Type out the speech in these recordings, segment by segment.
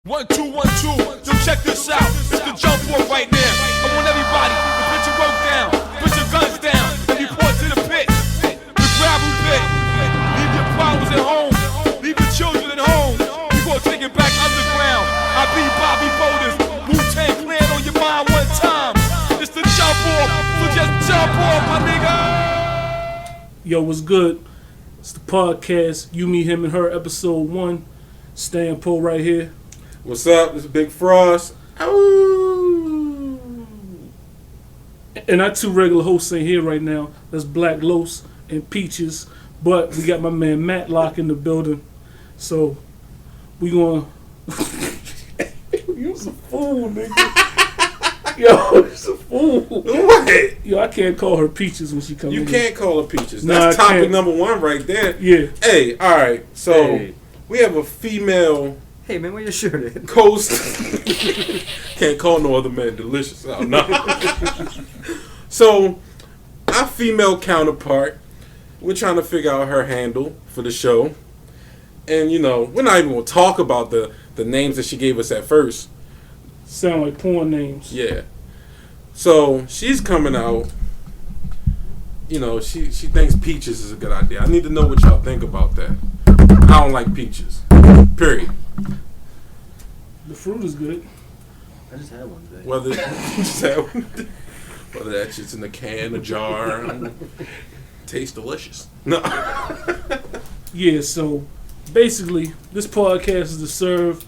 1, 2, 1, 2. Yo, check this out. It's the jump off right now. I want everybody to put your work down, put your guns down, and report to the pit. The gravel pit. Leave your problems at home. Leave your children at home. We gonna take it back underground. I be Bobby Boulders. Wu-Tang Clan on your mind one time. It's the jump off. So just jump off, my nigga. Yo, what's good? It's the podcast, You, Me, Him, and Her, episode 1. Stan Poe right here. What's up? It's Big Frost. Ow. And our two regular hosts ain't here right now. That's Black Los and Peaches. But we got my man Matlock in the building. So, we gonna... You's a fool, nigga. Yo, you's a fool. What? Yo, I can't call her Peaches when she comes in. You can't call her Peaches. Nah, That's I topic can't. number 1 right there. Yeah. Hey, alright. So, Hey. we have a female Hey man, where your shirt at? coast. Can't call no other man delicious. Oh, no. So, our female counterpart, we're trying to figure out her handle for the show. And, you know, we're not even going to talk about the names that she gave us at first. Sound like porn names. Yeah. So, she's coming out. You know, she thinks peaches is a good idea. I need to know what y'all think about that. I don't like peaches. Period. The fruit is good. I just had one today. Whether that shit's in a can, a jar, tastes delicious. No. Yeah, so basically, this podcast is to serve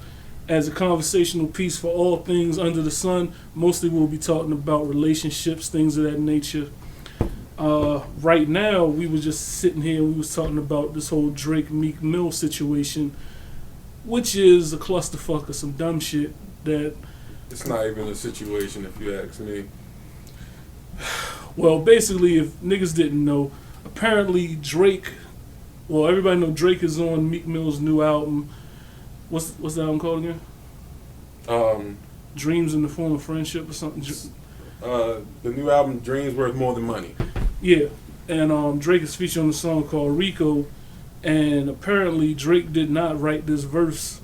as a conversational piece for all things under the sun. Mostly we'll be talking about relationships, things of that nature. Right now, we were just sitting here and we was talking about this whole Drake-Meek Mill situation, which is a clusterfuck of some dumb shit that... It's not even a situation if you ask me. Well, basically, if niggas didn't know, apparently Drake... Well, everybody know Drake is on Meek Mill's new album. What's the album called again? Dreams in the Form of Friendship or something. The new album, Dreams Worth More Than Money. Yeah, and Drake is featured on a song called Rico, and apparently Drake did not write this verse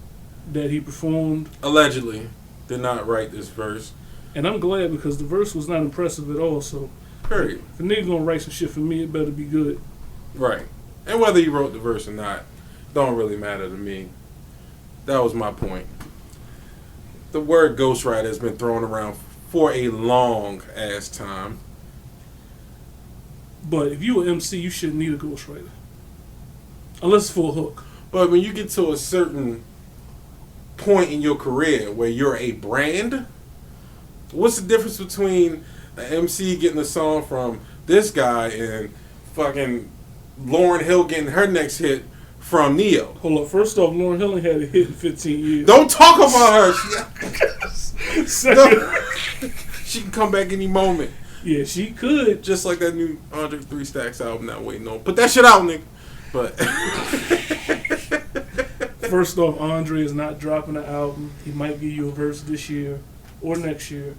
that he performed. Allegedly, did not write this verse. And I'm glad because the verse was not impressive at all, so... Period. If a nigga gonna write some shit for me, it better be good. Right. And whether he wrote the verse or not, don't really matter to me. That was my point. The word ghostwriter has been thrown around for a long ass time. But if you an MC, you shouldn't need a ghostwriter. Unless it's for a hook. But when you get to a certain point in your career where you're a brand, what's the difference between an MC getting a song from this guy and fucking Lauryn Hill getting her next hit from Neo? Hold up, first off, Lauryn Hill ain't had a hit in 15 years. Don't talk about her. Second, She can come back any moment. yeah, she could. Just like that new Andre 3 Stacks album not waiting on. Put that shit out, nigga. But First off, Andre is not dropping an album. He might give you a verse this year or next year.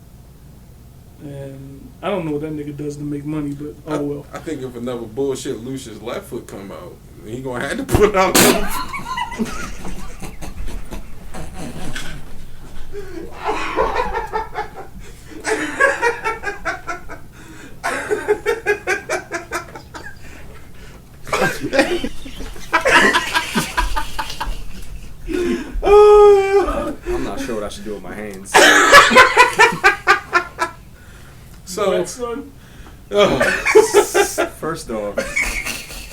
And I don't know what that nigga does to make money, but oh well. I think if another bullshit Lucius Left Foot come out, he gonna have to put out I'm not sure what I should do with my hands. So, Son. First off,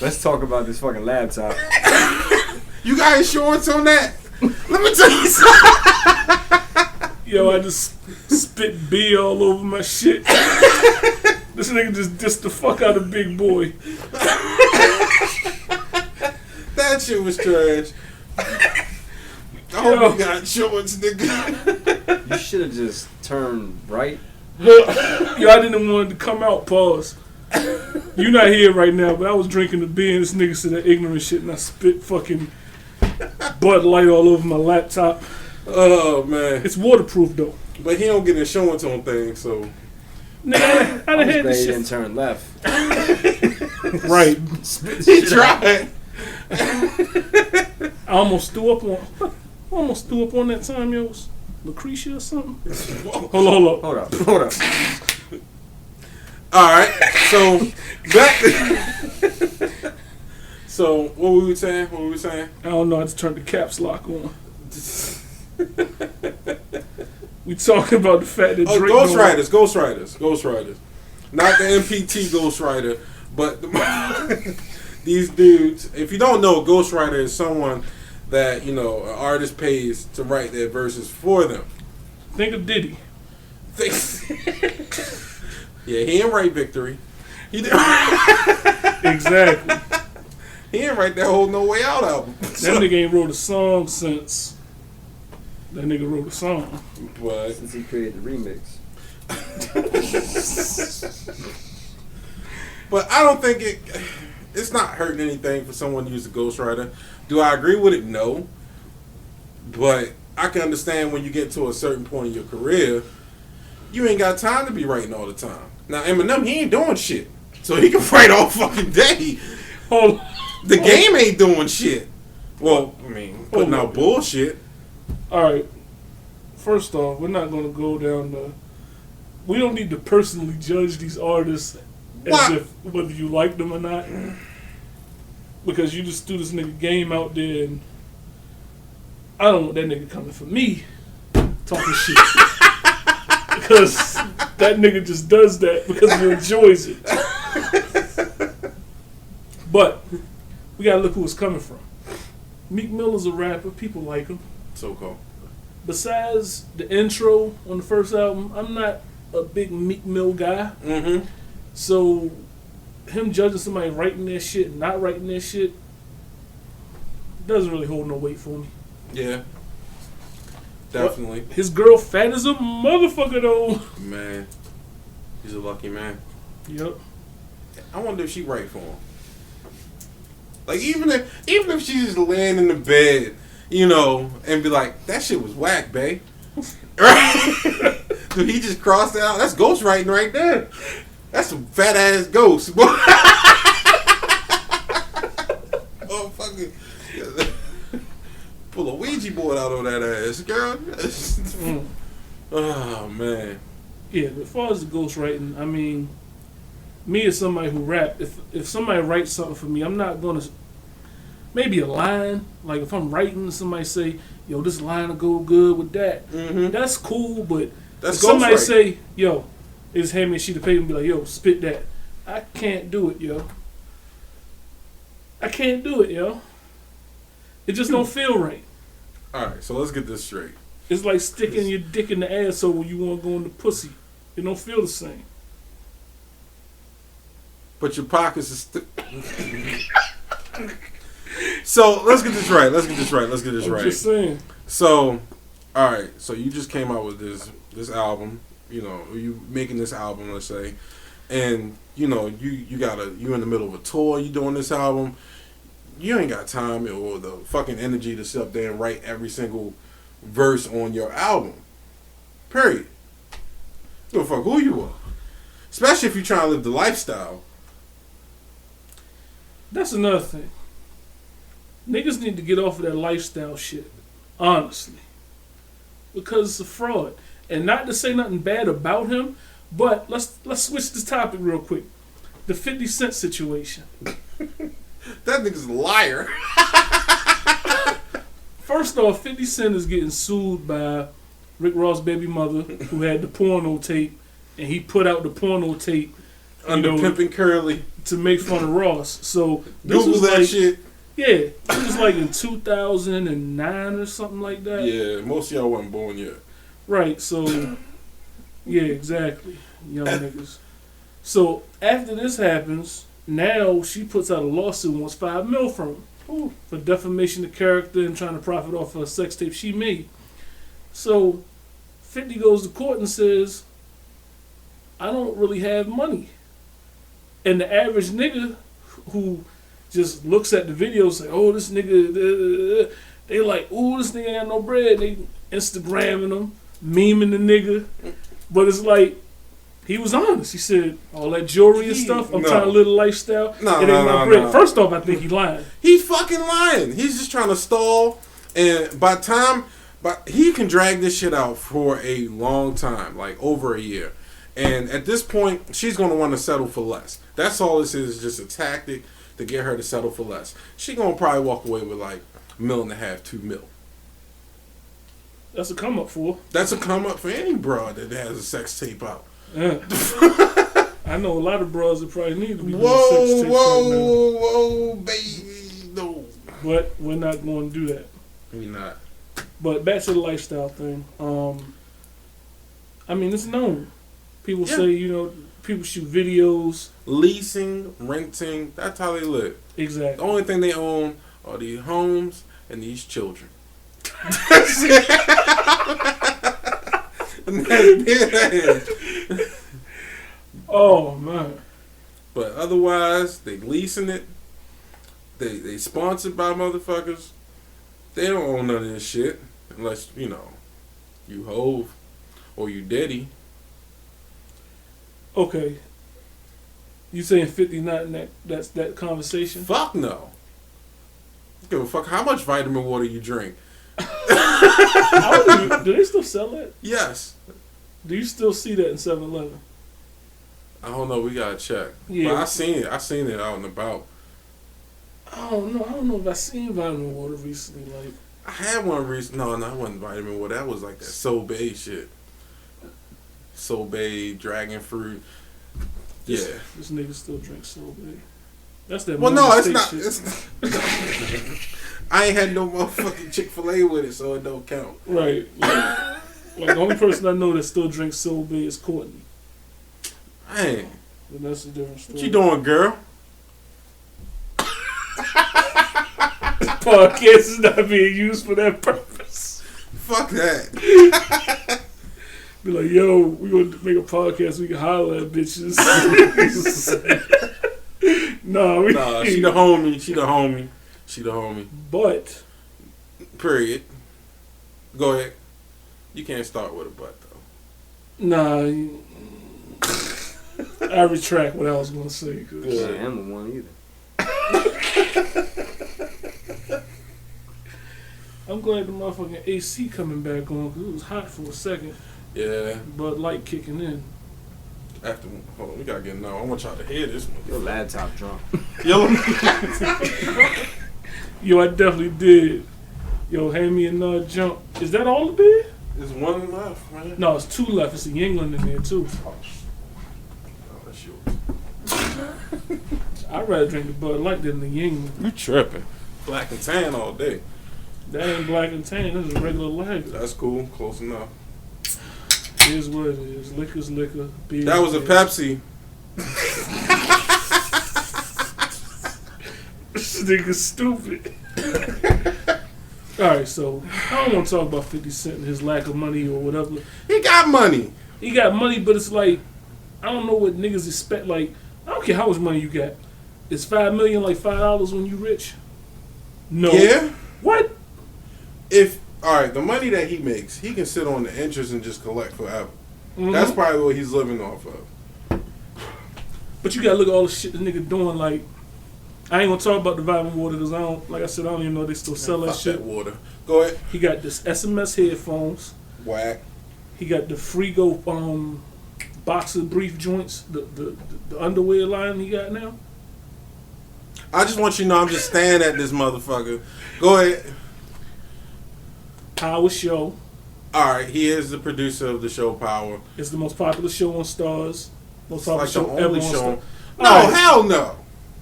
let's talk about this fucking laptop. you got insurance on that? Let me tell you something. Yo, I just spit B all over my shit. This nigga just dissed the fuck out of Big Boy. That shit was trash. I hope you got insurance, nigga. You should have just turned right. Yo, I didn't want it to come out, pause. You not here right now, but I was drinking the beer and this nigga said that ignorant shit and I spit fucking Bud Light all over my laptop. Oh, man. It's waterproof though. But he don't get insurance on things, so... Nigga, I I done was had glad this you shit. didn't turn left. Right. Spit He shit out. tried. I almost threw up on. Almost threw up on that time, yo. Was Lucretia or something? Hold up. All right, so back. So what were we saying? I don't know. I just turned the caps lock on. We talking about the fact that Drake Ghostwriters. Not the MPT ghostwriter, but these dudes. If you don't know, ghostwriter is someone that, you know, an artist pays to write their verses for them. Think of Diddy. Yeah, he didn't write Victory. He didn't. Exactly. He didn't write that whole No Way Out album. That nigga ain't wrote a song since that nigga wrote a song. But Since he created the remix. But I don't think it's not hurting anything for someone to use a ghostwriter. Do I agree with it? No. But I can understand when you get to a certain point in your career, you ain't got time to be writing all the time. Now Eminem, he ain't doing shit, so he can write all fucking day. The game ain't doing shit. Well, I mean, putting out bullshit. All right. First off, we're not going to go down the. We don't need to personally judge these artists as if whether you like them or not, because you just threw this nigga game out there, and I don't want that nigga coming for me talking shit. Because that nigga just does that because he enjoys it. But we gotta look who it's coming from. Meek Mill's a rapper. People like him. So-called. Besides the intro on the first album, I'm not a big Meek Mill guy. Mm-hmm. So him judging somebody writing their shit and not writing their shit doesn't really hold no weight for me. Yeah. Definitely. But his girl fat as a motherfucker though. Man. He's a lucky man. Yep. I wonder if she write for him. Like even if she's just laying in the bed, you know, and be like, that shit was whack, babe. Right? So he just crossed out. That's ghostwriting right there. That's some fat ass ghost. Oh fucking pull a Ouija board out on that ass, girl. Oh man. Yeah, but as far as the ghostwriting, I mean, me as somebody who rap, if somebody writes something for me, I'm not gonna maybe a line, like if I'm writing, somebody say, yo, this line will go good with that. Mm-hmm. That's cool, but That's if somebody ghostwriting. say, yo, they just hand me a sheet of paper and be like, yo, spit that. I can't do it, yo. I can't do it, yo. It just don't feel right. Alright, so let's get this straight. It's like sticking your dick in the asshole when you want to go in the pussy. It don't feel the same. But your pockets are still. So let's get this right. Let's get this right. Just saying. So, all right. So you just came out with this album. You know, you making this album, let's say, and you know you in the middle of a tour. You doing this album. You ain't got time or the fucking energy to sit up there and write every single verse on your album. Period. Give a fuck who you are. Especially if you're trying to live the lifestyle. That's another thing. Niggas need to get off of that lifestyle shit. Honestly. Because it's a fraud. And not to say nothing bad about him, but let's switch this topic real quick. The 50 Cent situation. That nigga's a liar. First off, 50 Cent is getting sued by Rick Ross' baby mother, who had the porno tape, and he put out the porno tape Under Pimpin' Curly. to make fun of Ross. So this Google was that like, shit. Yeah, it was like in 2009 or something like that. Yeah, most of y'all wasn't born yet. Right, so yeah, exactly. Young niggas. So after this happens, now she puts out a lawsuit and wants $5 million from him for defamation of character and trying to profit off a sex tape she made. So 50 goes to court and says, I don't really have money. And the average nigga who just looks at the videos like, oh, this nigga, they like, ooh, this nigga ain't got no bread. They Instagramming him, memeing the nigga. But it's like, he was honest. He said, all that jewelry and stuff, I'm trying to live a lifestyle. No, it ain't my bread. First off, I think he lying. He's fucking lying. He's just trying to stall And but he can drag this shit out for a long time, like over a year. And at this point, she's gonna want to settle for less. That's all this is just a tactic to get her to settle for less. She gonna probably walk away with like $1.5 million, $2 million. That's a come up for. That's a come up for any broad that has a sex tape out. Yeah. I know a lot of bros that probably need to be doing sex Whoa, tapes right now. whoa, baby, no. But we're not going to do that. We not. But back to the lifestyle thing. I mean, it's known. People say, you know, people shoot videos. Leasing, renting, that's how they live. Exactly. The only thing they own are these homes and these children. That's it. And that's it. Oh, man. But otherwise, they leasing it. They sponsored by motherfuckers. They don't own none of this shit. Unless, you know, you Hove or you Diddy. Okay. You saying 50 not in that conversation? Fuck no. Give a fuck how much vitamin water you drink. Do they still sell that? Yes. Do you still see that in 7-Eleven? I don't know. We gotta check. Yeah. But I seen it. I seen it out and about. I don't know if I seen vitamin water recently. Like, I had one recently. No, that wasn't vitamin water. That was like that Sorbet shit. Sorbet, dragon fruit. Yeah. This nigga still drinks Sorbet. That's that. Well, no, it's State not. shit. It's not. I ain't had no motherfucking Chick-fil-A with it, so it don't count. Right. Like the only person I know that still drinks Sorbet is Courtney. Hey, And that's a different story. what you doing, girl? Podcast is not being used for that purpose. Fuck that. Be like, yo, we gonna make a podcast. We can holler at bitches. Nah, she the homie. She the homie. She the homie. But Period. Go ahead. You can't start with a butt though. nah, I retract what I was gonna say. 'Cause Yeah, I am the one either. I'm glad the motherfucking AC coming back on because it was hot for a second. Yeah. But light kicking in. After, hold on, we gotta get no. I want y'all to hear this one. Your laptop drunk. Yo. Yo, I definitely did. Yo, hand me a jump. Is that all it did? There's one left, man. No, it's 2 left. It's a Yingling in there too. Oh, that's yours. I'd rather drink the Bud Light than the Yingling. You tripping? Black and tan all day. That ain't black and tan. This is regular lager. That's cool. Close enough. Here's what it is. Liquor's liquor. Beer. That was a Pepsi. This nigga's stupid. Alright, so I don't want to talk about 50 Cent and his lack of money or whatever. He got money. He got money, but it's like, I don't know what niggas expect. Like, I don't care how much money you got. Is $5 million like $5 when you rich? No. Yeah. What? Alright, the money that he makes, he can sit on the interest and just collect forever. Mm-hmm. That's probably what he's living off of. But you gotta look at all the shit the nigga doing. Like, I ain't gonna talk about the vitamin water because I don't, like I said, I don't even know if they still sell that Fuck shit. that water. Go ahead. He got this SMS headphones. Whack. He got the Frigo boxer brief joints, the underwear line he got now. I just want you to know I'm just staring at this motherfucker. Go ahead. Power Show. Alright, he is the producer of the show Power. It's the most popular show on Stars. Most It's popular like the show ever only on show. Stars. No, Alright. hell no.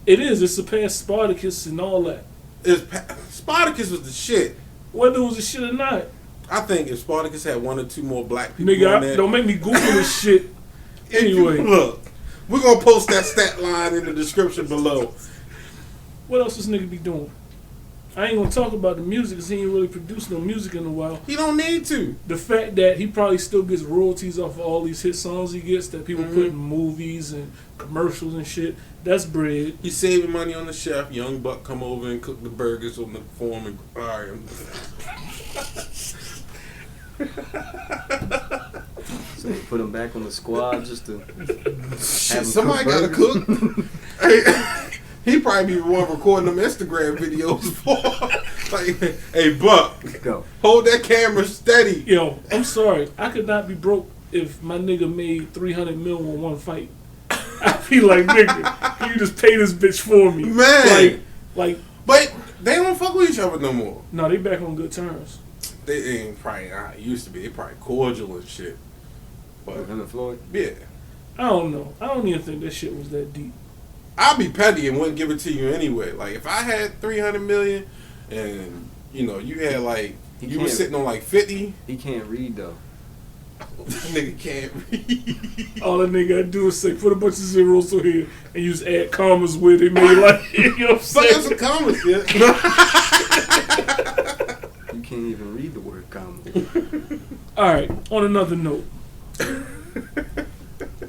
It is. It surpassed Spartacus and all that. Spartacus was the shit. Whether it was a shit or not. I think if Spartacus had 1 or 2 more black people on Nigga, there, don't make me Google this shit. Anyway. Look, we're going to post that stat line in the description below. What else this nigga be doing? I ain't gonna talk about the music because he ain't really produced no music in a while. He don't need to. The fact that he probably still gets royalties off of all these hit songs he gets that people put in movies and commercials and shit, that's bread. He's saving money on the chef. Young Buck come over and cook the burgers on the form and alright. So you put him back on the squad just to have him Shit, somebody cook gotta burgers? cook. Hey, He probably be the one recording them Instagram videos for. Like, hey, Buck, Go. hold that camera steady. Yo, I'm sorry. I could not be broke if my nigga made $300 million on one fight. I'd be like, nigga, can you just pay this bitch for me? Man. Like, But they don't fuck with each other no more. no, they back on good terms. They ain't probably not. It used to be. They probably cordial and shit. But, Him and Floyd. yeah. I don't know. I don't even think that shit was that deep. I'd be petty and wouldn't give it to you anyway. Like, if I had $300 million and, you know, you had, like, you were sitting on, like, 50. He can't read, though. Nigga can't read. All that nigga gotta do is say, put a bunch of zeros in here and you just add commas where they made like, you know what I'm But saying? that's a common shit. You can't even read the word comma. Alright, on another note.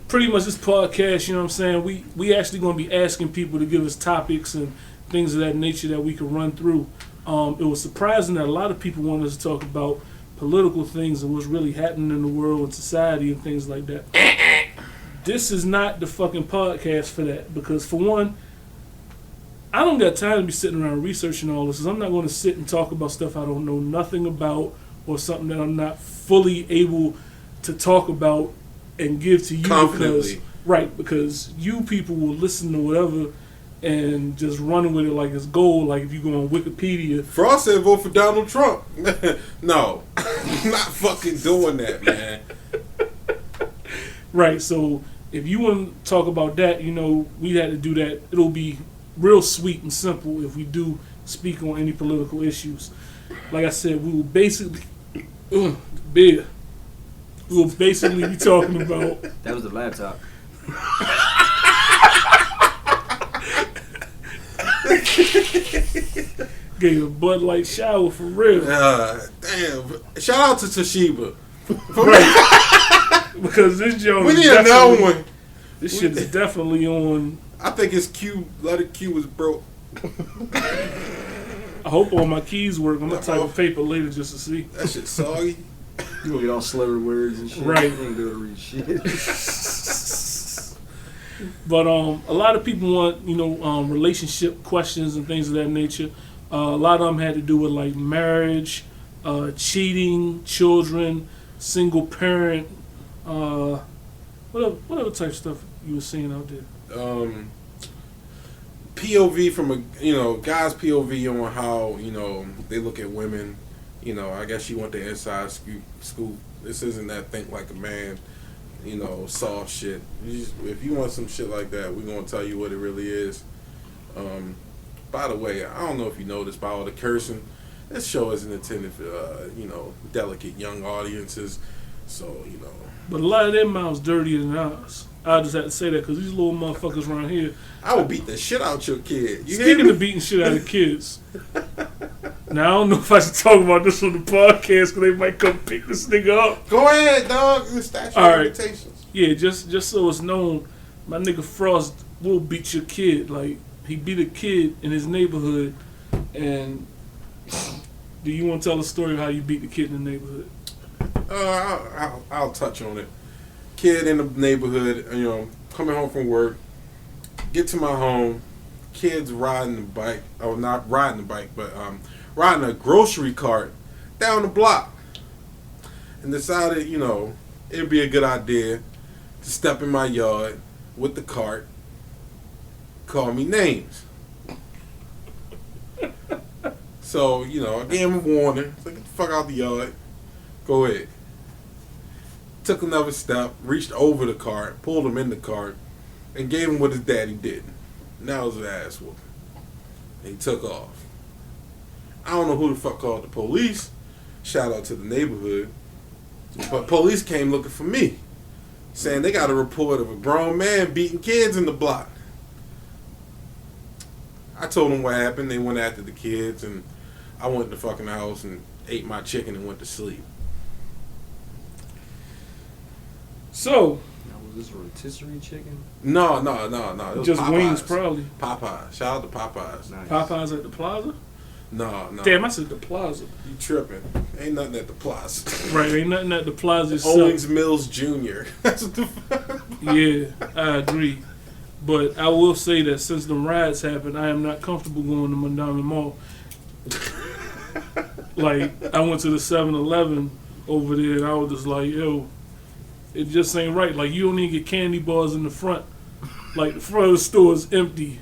Pretty much this podcast, you know what I'm saying, we actually going to be asking people to give us topics and things of that nature that we can run through. It was surprising that a lot of people wanted us to talk about political things and what's really happening in the world and society and things like that. This is not the fucking podcast for that, because for one, I don't got time to be sitting around researching all this, because I'm not going to sit and talk about stuff I don't know nothing about or something that I'm not fully able to talk about and give to you Confidently. because you people will listen to whatever and just run with it like it's gold. Like if you go on Wikipedia, Frost said vote for Donald Trump. No, I'm not fucking doing that, man. right? So if you want to talk about that, you know, we had to do that. It'll be real sweet and simple if we do speak on any political issues. Like I said, we will basically beer. We will basically be talking about. That was the laptop. Gave a Bud Light shower for real. Damn. Shout out to Toshiba. Right. Because this joint We is need another definitely- one. This shit is definitely on. I think his Q, letter Q was broke. I hope all my keys work. I'm gonna type a paper later just to see. That shit soggy. You gonna get all slurred words and shit. Right. You ain't gonna read shit. But a lot of people want, you know, relationship questions and things of that nature. A lot of them had to do with like marriage, cheating, children, single parent. What other type of stuff you were seeing out there? POV from a, you know, guy's POV on how, you know, they look at women. You know, I guess you want the inside scoop. This isn't that think like a man, you know, soft shit. If you want some shit like that, we're gonna tell you what it really is. By the way, I don't know if you noticed by all the cursing, this show isn't intended for, you know, delicate young audiences. So, you know. But a lot of their mouths dirtier than ours. I just had to say that because these little motherfuckers around here. I will beat the shit out your kid. You hear Speaking me? of beating shit out of kids. Now, I don't know if I should talk about this on the podcast because they might come pick this nigga up. Go ahead, dog. The statute All of right. limitations. Yeah, just so it's known, my nigga Frost will beat your kid. Like, he beat a kid in his neighborhood. And do you want to tell a story of how you beat the kid in the neighborhood? I'll touch on it. Kid in the neighborhood, you know, coming home from work, get to my home, kids riding the bike, or not riding the bike, but riding a grocery cart down the block, and decided, you know, it'd be a good idea to step in my yard with the cart, call me names. So, you know, I gave him a warning. Like, get the fuck out the yard. Go ahead. Took another step, reached over the cart, pulled him in the cart, and gave him what his daddy did. And that was his ass whooping. And he took off. I don't know who the fuck called the police. Shout out to the neighborhood. But police came looking for me, saying they got a report of a grown man beating kids in the block. I told them what happened. They went after the kids, and I went in the fucking house and ate my chicken and went to sleep. So, Now, was this rotisserie chicken? No. It was just Popeyes. wings, probably. Popeyes. Shout out to Popeyes. Nice. Popeyes at the plaza? No. Damn, I said the plaza. You tripping. Ain't nothing at the plaza. Right, ain't nothing at the plaza itself. Owens Mills Jr. That's what the fuck. Yeah, I agree. But I will say that since the riots happened, I am not comfortable going to Mondawmin Mall. Like, I went to the 7-Eleven over there, and I was just like, yo, it just ain't right. Like, you don't even get candy bars in the front. Like, the front of the store is empty.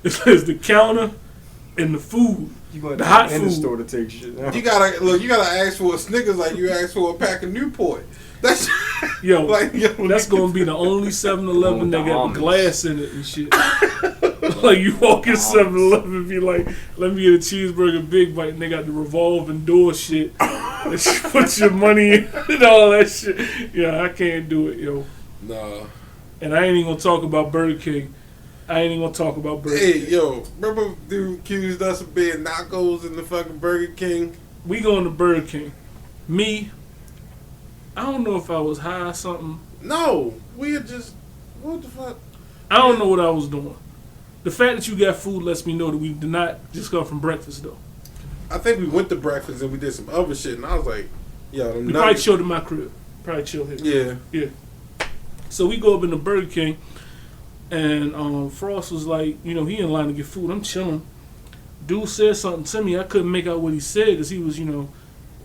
It says the counter and the food. You going the to hot in food. the store to take shit now. You gotta ask for a Snickers like you asked for a pack of Newport. That's Yo, yo, that's gonna be the only 7-Eleven that got the glass in it and shit. Like, you walk in 7-Eleven and be like, let me get a cheeseburger big bite, and they got the revolving door shit. And you put your money in and all that shit. Yeah, I can't do it, yo. nah. And I ain't even gonna talk about Burger King. Hey, yo, remember dude accused us of being knockos in the fucking Burger King? We going to Burger King. Me, I don't know if I was high or something. No, we had just what the fuck? I don't know what I was doing. The fact that you got food lets me know that we did not just come from breakfast, though. I think we went to breakfast and we did some other shit, and I was like, yo, them We nuggets. probably chilled in my crib. Probably chill here. Yeah. So we go up in the Burger King, and Frost was like, you know, he in line to get food. I'm chilling. Dude said something to me. I couldn't make out what he said because he was, you know,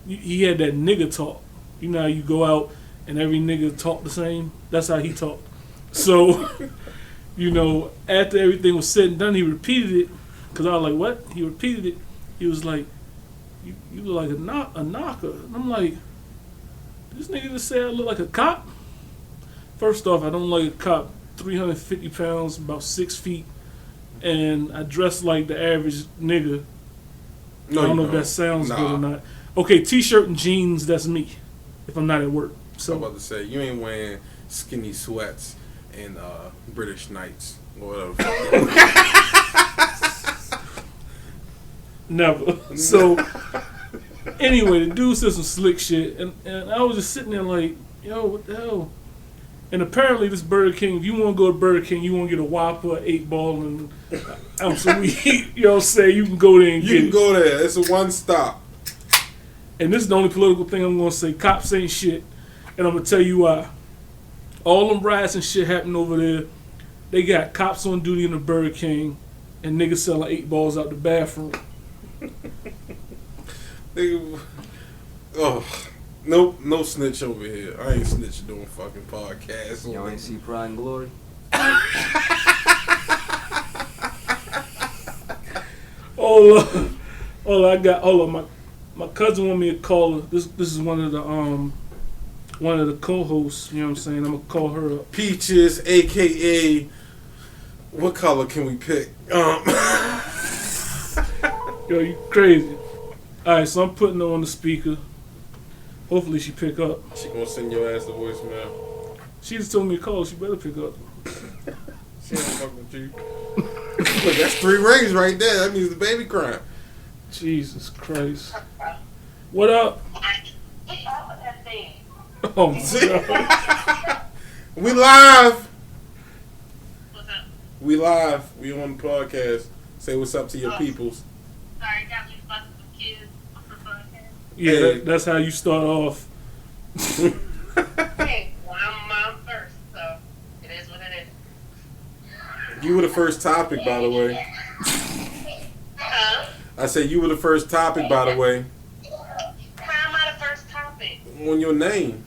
he had that nigga talk. You know how you go out and every nigga talk the same? That's how he talked. So, you know, after everything was said and done, he repeated it. Because I was like, what? He repeated it. He was like, you look like a knocker. And I'm like, this nigga just said I look like a cop? First off, I don't like a cop. 350 pounds, about 6 feet. And I dress like the average nigga. No, I don't you know if that don't. sounds Nah. good or not. Okay, t-shirt and jeans, that's me. If I'm not at work. I'm So about to say, you ain't wearing skinny sweats and British Knights or whatever. never. So anyway, the dude said some slick shit, and I was just sitting there like, yo, what the hell? And apparently this Burger King, if you want to go to Burger King, you want to get a Whopper, 8-ball, and some meat, you know what I'm saying? You can go there and You get can it. go there. It's a one stop. And this is the only political thing I'm going to say. Cops ain't shit. And I'm going to tell you why. All them riots and shit happening over there. They got cops on duty in the Burger King and niggas selling 8-balls out the bathroom. Nope, no snitch over here. I ain't snitching doing fucking podcasts. Y'all ain't see Pride and Glory? Hold on. My cousin want me to call her. This is one of the co-hosts. You know what I'm saying? I'm gonna call her up. Peaches, aka, what color can we pick? Yo, you crazy? All right, so I'm putting her on the speaker. Hopefully she pick up. She gonna send your ass a voicemail. She just told me to call. She better pick up. She ain't fucking with you. Look, that's 3 rings right there. That means the baby crying. Jesus Christ. What up? Oh my God. We live. What's up? We live. We on the podcast. Say what's up to your peoples. Sorry, got me fucking with kids on the podcast. Yeah, Hey. that's how you start off. Hey, well, I'm mom first, so it is what it is. You were the first topic, by the way. Huh? I said you were the first topic, by the way. How am I the first topic? On your name.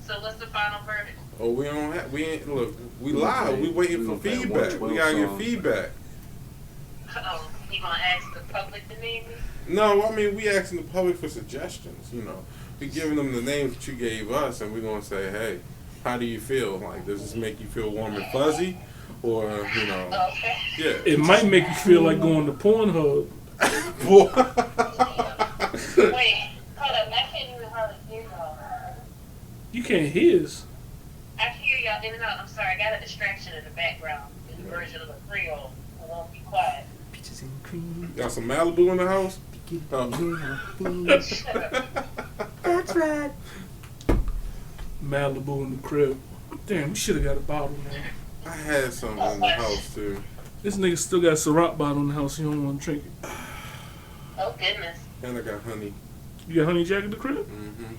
So what's the final verdict? Oh, we ain't look. We live. We waiting for feedback. We gotta get feedback. Oh, you gonna ask the public to name me? No, I mean we asking the public for suggestions. You know, we giving them the names that you gave us, and we're gonna say, hey, how do you feel? Like, does this make you feel warm and fuzzy, or you know, Okay. yeah. It might make you feel like going to Pornhub. Boy. Wait, hold up. I can't even hardly hear y'all. You can't hear us. I can hear y'all in and out. I'm sorry, I got a distraction in the background. In the version of a Creole. I won't be quiet. Peaches and cream. Got some Malibu in the house. Oh. Shut up. That's right. Malibu in the crib. Damn, we should have got a bottle, man. I had some in the house too. This nigga still got a Ciroc bottle in the house. He don't want to drink it. Oh, goodness. And I got honey. You got honey jack in the crib? Mm-hmm.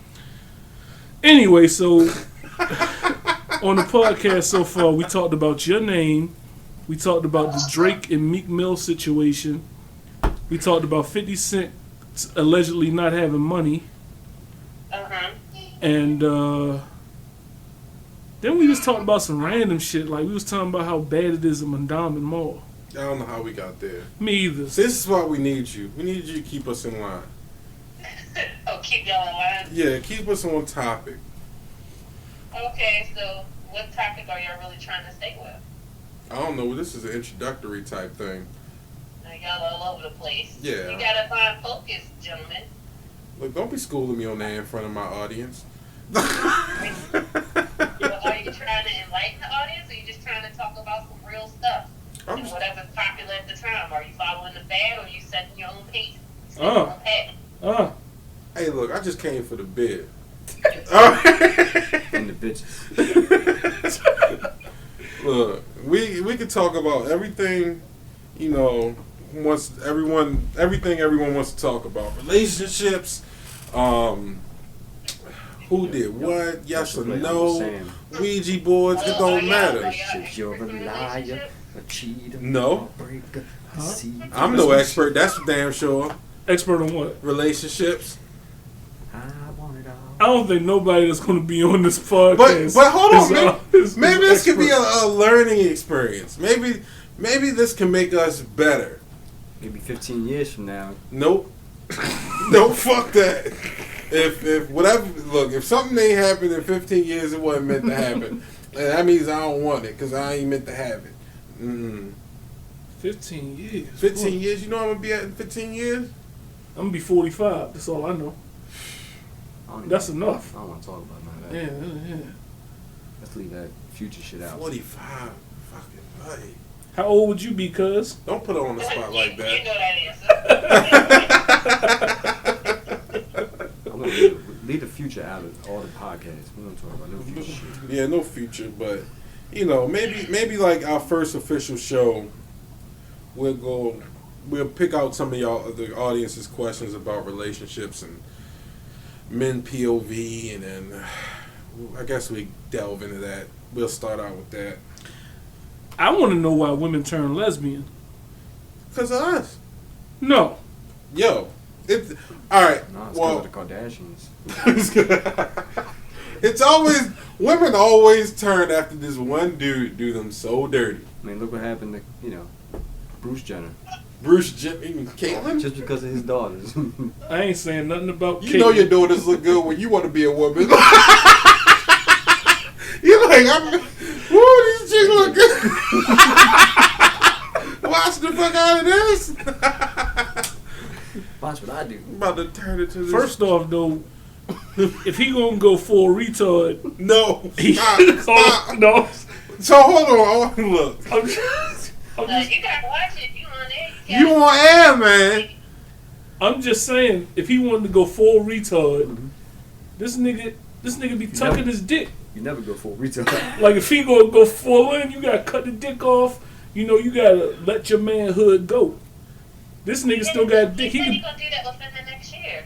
Anyway, so On the podcast so far, we talked about your name. We talked about the Drake and Meek Mill situation. We talked about 50 Cent allegedly not having money. And then we was talking about some random shit. Like, we was talking about how bad it is in Mondawmin Mall. I don't know how we got there. Me either. See, this is why we need you. We need you to keep us in line. Oh, keep y'all in line? Yeah, keep us on topic. Okay, so what topic are y'all really trying to stay with? I don't know. This is an introductory type thing. Y'all all over the place. Yeah. You gotta find focus, gentlemen. Look, don't be schooling me on that in front of my audience. Are you trying to enlighten the audience, or are you just trying to talk about some real stuff? I'm And just, whatever's popular at the time. Are you following the fad, or are you setting your own pace? hey, look, I just came for the bid. And the bitches. Look, we could talk about everything, you know, everything everyone wants to talk about. Relationships, who did what, yes or no, Ouija boards, it don't matter. You're a liar, a cheater, No. a breaker, a Huh? deceiver. I'm no expert, that's for damn sure. Expert on what? Relationships. I want it all. I don't think nobody that's going to be on this podcast. But hold on, is maybe this could be expert. a learning experience. Maybe this can make us better. Maybe 15 years from now. Nope. No, fuck that. If whatever, look, if something ain't happened in 15 years, it wasn't meant to happen. And that means I don't want it because I ain't meant to have it. 15 years. 15 Boy. years, you know I'm gonna be at in 15 years? I'm going to be 45. That's all I know. I don't even- That's enough. I don't want to talk about none of Yeah, that. yeah. Let's leave that future shit out. 45. Fucking right. How old would you be, cuz? Don't put her on the spot like You that. know that answer. I'm gonna leave the future out of all the podcasts. We don't talk about no future shit. Yeah, no future, but you know, maybe like our first official show, we'll pick out some of the audience's questions about relationships and men POV, and then I guess we delve into that. We'll start out with that. I want to know why women turn lesbian. Cause of us. No. Yo, it's all right. No, it's Well, because of the Kardashians. it's always women always turn after this one dude do them so dirty. I mean, look what happened to, Bruce Jenner. Bruce, Jimmy, Caitlyn. Just because of his daughters. I ain't saying nothing about You know your daughters look good when you want to be a woman. You're like, woo, these chicks look good. Watch the fuck out of this. Watch what I do. I'm about to turn it to this. First off, though, if he gonna go full retard, no, he stop. no. So hold on, look. I'm just, You gotta watch it. You on there. You on air, man? I'm just saying, if he wanted to go full retard, this nigga be tucking his dick. You never go full retard. Like, if he gonna go full in, you gotta cut the dick off. You know, you gotta let your manhood go. This nigga still got a dick. He He said he can. gonna do that within the next year.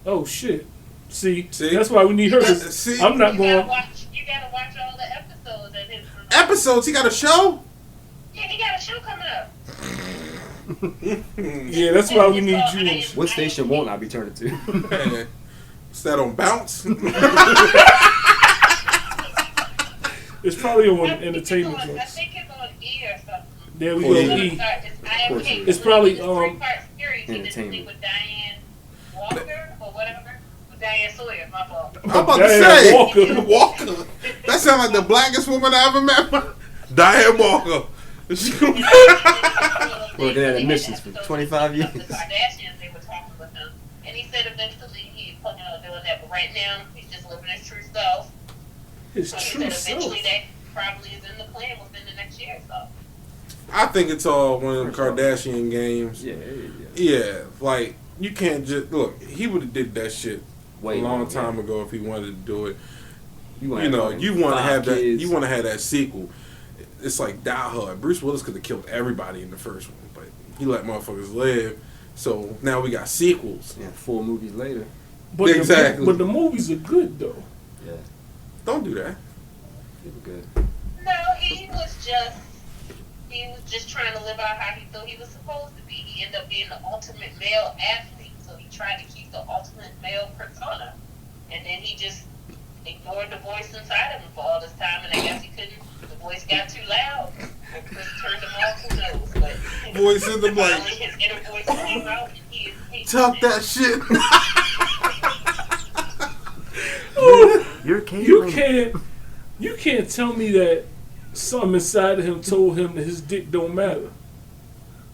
Oh shit. See, See? that's why we need her. See? I'm not You going. gotta watch all the episodes of his. Episodes? He got a show? Yeah, he got a show coming up. Yeah, that's why we need you. on- What station won't I be turning to? Is that on Bounce? It's probably on I think entertainment I joints. think it's on E or something. There we Oh, go. yeah. E. It's probably, three-part series. He did the entertainment. thing with Diane Walker or whatever. With Diane Sawyer, my fault. I'm about to Diane say Walker. Walker. That sounds like the blackest woman I ever met. Diane Walker. Working at admissions for 25 years. The Kardashians, they were talking with him, and he said eventually he's planning on doing that, but right now he's just living his true self. His So he true said self. eventually that probably is in the plan within the next year or so. I think it's all one of the Kardashian games. Yeah. Yeah, like you can't just look. He would have did that shit Way a long more, time yeah. ago if he wanted to do it. You You know, you want to have that. Kids. You want to have that sequel. It's like Die Hard. Bruce Willis could have killed everybody in the first one, but he let motherfuckers live. So now we got sequels. Yeah, 4 movies later. But Exactly. but the movies are good though. Yeah. Don't do that. They were good. No, he was just trying to live out how he thought he was supposed to be. He ended up being the ultimate male athlete, so he tried to keep the ultimate male persona, and then he just ignored the voice inside of him for all this time, and I guess he couldn't. The voice got too loud. Or Chris turned him off. Who knows? But Voice in the mic. finally, his inner voice came out, and he is Talk that shit. You're Caitlyn. You can't tell me that something inside of him told him that his dick don't matter.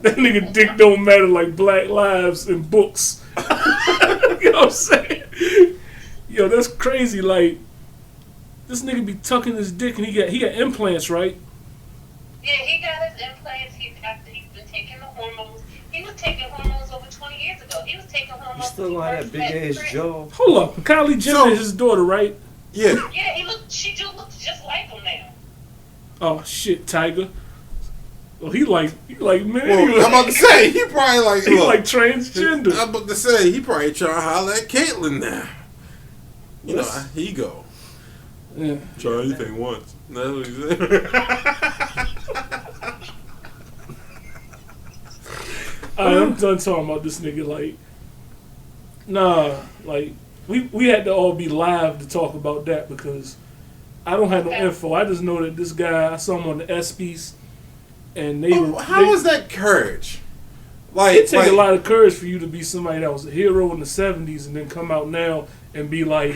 That nigga dick don't matter like Black Lives and books. You know what I'm saying? Yo, that's crazy. Like, this nigga be tucking his dick and he got implants, right? Yeah, he got his implants. He's been taking the hormones. He was taking hormones over 20 years ago. He was taking hormones. You still got that big ass jaw. Hold up, Kylie Jenner is his daughter, right? Yeah. Yeah, she just looks just like him now. Oh shit, Tiger. Well, he like man. Well, I'm about to say he probably like. He Look, like transgender. I'm about to say he probably trying to holler at Caitlyn now. You know, he go. Yeah. Try anything once. That's what he said. Alright, I'm done talking about this nigga. Like, nah, like we had to all be live to talk about that because I don't have no info. I just know that this guy, I saw him on the ESPYs, and How was that courage? Like, it take a lot of courage for you to be somebody that was a hero in the '70s and then come out now and be like,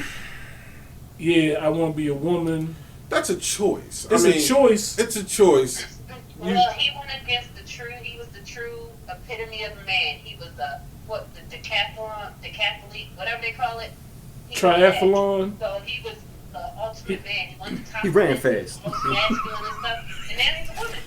yeah, I want to be a woman. That's a choice. It's a choice. It's a choice. Well, he went against the true. He was the true epitome of a man. He was the decathlete, whatever they call it. Triathlon. So he was the ultimate man. He won the top. He ran fast. Most masculine and stuff. And now he's a woman.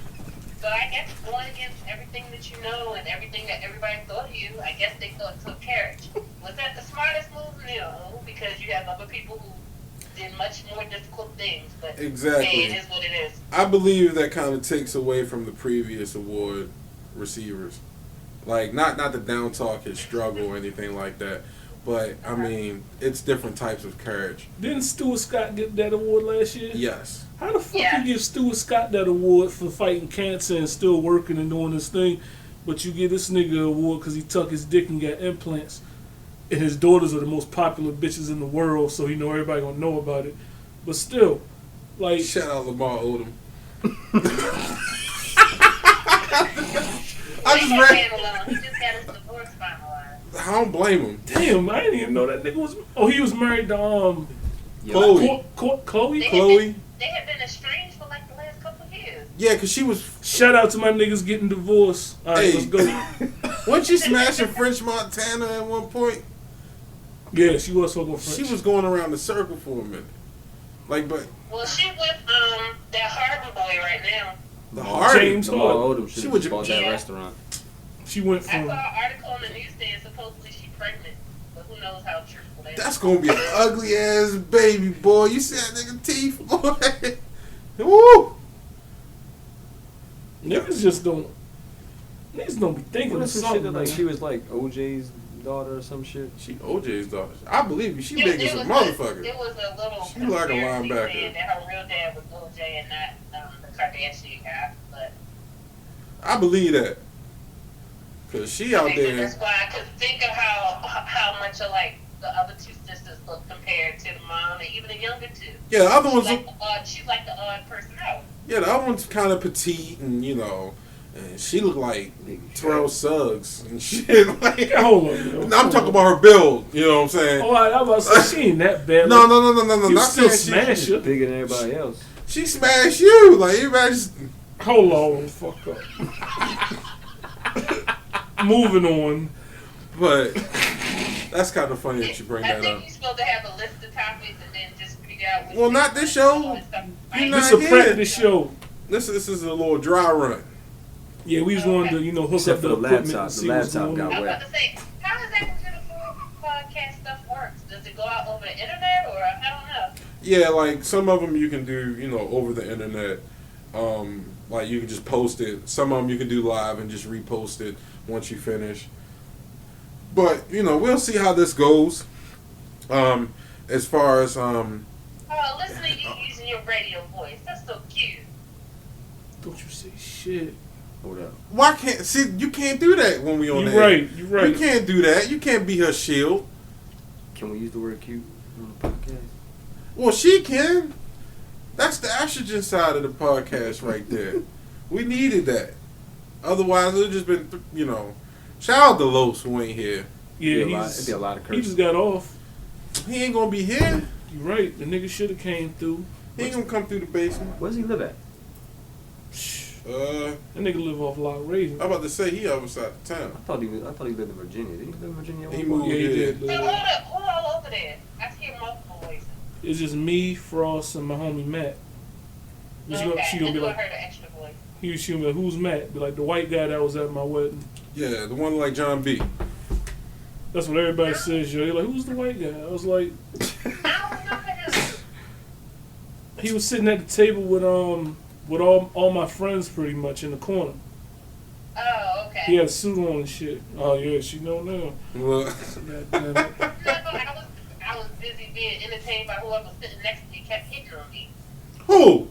So I guess going against everything that you know and everything that everybody thought of you, I guess they thought it took courage. Was that the smartest move? No, because you have other people who did much more difficult things. But Exactly. hey, it is what it is. I believe that kind of takes away from the previous award receivers. Like, not to down talk his struggle or anything like that, but I mean, it's different types of courage. Didn't Stuart Scott get that award last year? Yes. How the fuck you give Stuart Scott that award for fighting cancer and still working and doing this thing, but you give this nigga an award because he tucked his dick and got implants, and his daughters are the most popular bitches in the world, so you know everybody gonna know about it. But still, like, Shout out Lamar Odom. I just read. He just got his divorce finalized. I don't blame him. damn, I didn't even know that nigga was. Oh, he was married to Chloe. Chloe. Chloe. They had been estranged for like the last couple of years. Yeah, because she was. Shout out to my niggas getting divorced. All right, Hey. let's go. Wasn't she smashing French Montana at one point? Yeah, she was fucking French. She was going around the circle for a minute. Like, but Well, she with that Harvey boy right now. the Hardy. James Lamar Harden. Odom She should was- have bought that Yeah. restaurant. She went I from. saw an article on the newsstand. Supposedly she's pregnant, but who knows how truthful that is. That's gonna be an ugly ass baby, boy. You see that nigga teeth, boy? Woo! Niggas just don't. Niggas don't be thinking What of is some shit something. that, like, man. she was like OJ's daughter or some shit? She OJ's daughter. I believe you. She It- big it as a was motherfucker. It was a little She like a conspiracy linebacker. saying that her real dad was OJ and not the Kardashian guy. But I believe that. Cause she out there. that's why I could think of how much alike the other two sisters look compared to the mom and even the younger two. Yeah, the other ones. She's like the odd person out. Yeah, the other one's kind of petite and and she looked like Terrell Suggs and shit. Like, Hold on, yo. I'm talking about her build. You know what I'm saying? Oh, I was about to say she ain't that bad. No, Like, no. You Not still saying smash her. Bigger than everybody else. She smashed you. Like, everybody just. Hold on, fuck up. Moving on. But that's kind of funny that you bring I that think up. you're supposed to have a list of topics and then just figure out which Well, ones not this you want show. and stuff. You Right? know- This is a here. practice show. This is a little dry run. Yeah, we just wanted to, hook Except up for the the equipment laptop. and The see what's laptop going got on. I was wet. about to say, how does that computer podcast stuff works? Does it go out over the internet or I don't know? Yeah, like some of them you can do, over the internet. Like you can just post it. Some of them you can do live and just repost it once you finish. But we'll see how this goes. As far as Oh, listen to you using your your radio voice. That's so cute. Don't you say shit. Hold up. Why can't you can't do that when we on You the air. right. You right. You can't do that. You can't be her shield. Can we use the word cute on the podcast? Well, she can. That's the estrogen side of the podcast right there. We needed that. Otherwise, it would just been, shout out to Los who ain't here. Yeah, It'd be a lot of he cursing. just got off. He ain't gonna be here. You right. The nigga should have came through. He ain't gonna come through the basement. Where does he live at? That nigga live off Lock Raven. I'm about to say he other side of town. I thought he lived in Virginia. Did he live in Virginia? at He one point? moved. Yeah, he Yeah. did. So Live. hold up, who all over there? I hear multiple voices. It's just me, Frost, and my homie Matt. She Okay, gonna that's be who I like, heard an extra voice. she gonna be like, who's Matt? Be like, the white guy that was at my wedding. Yeah, the one like John B. That's what everybody says, yo. They're like, who's the white guy? I was like, I don't remember him. he was sitting at the table with all my friends pretty much in the corner. Oh, okay. He had a suit on and shit. Oh yeah, she know now. Well, God damn it. No, I was busy being entertained by whoever was sitting next to me kept hitting on me. who?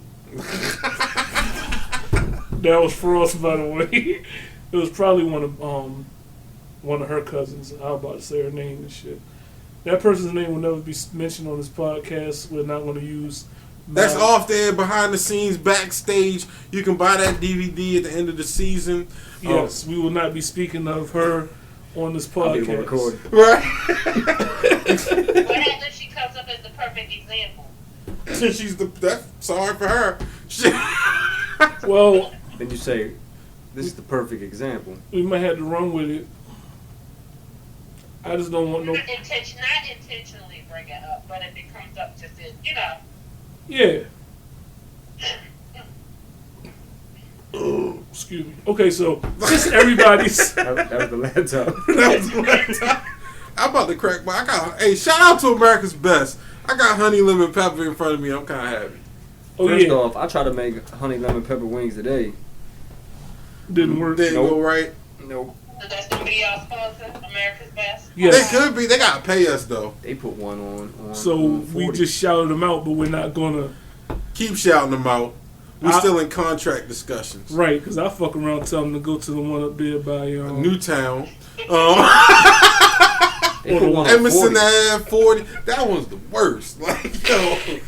That was Frost, by the way. It was probably one of her cousins. I was about to say her name and shit. That person's name will never be mentioned on this podcast. We're not going to use. That's off there behind the scenes, backstage. You can buy that DVD at the end of the season. Yes, we will not be speaking of her on this I'll be able to podcast. record. Right. What happens if she comes up as the perfect example? She's sorry for her. Well, Then you say, this is the perfect example. we might have to run with it. I just don't want no. Not intentionally bring it up, but if it comes up just as, Yeah. Excuse me. Okay, so just everybody's. That was the laptop. I'm about to crack my. Hey, shout out to America's Best. I got honey lemon pepper in front of me. I'm kind of happy. Oh First yeah, off, I tried to make honey lemon pepper wings today. didn't work. Didn't Nope. go right. Nope. So that's going to be our sponsor, America's Best. Yes. They could be. They gotta pay us though. They put one on So on we 40. just shouted them out, but we're not gonna. Keep shouting them out. We're still in contract discussions. Right, because I fuck around telling them to go to the one up there by Newtown. They put one on Emerson 40. Ave 40. That one's the worst. Like, yo.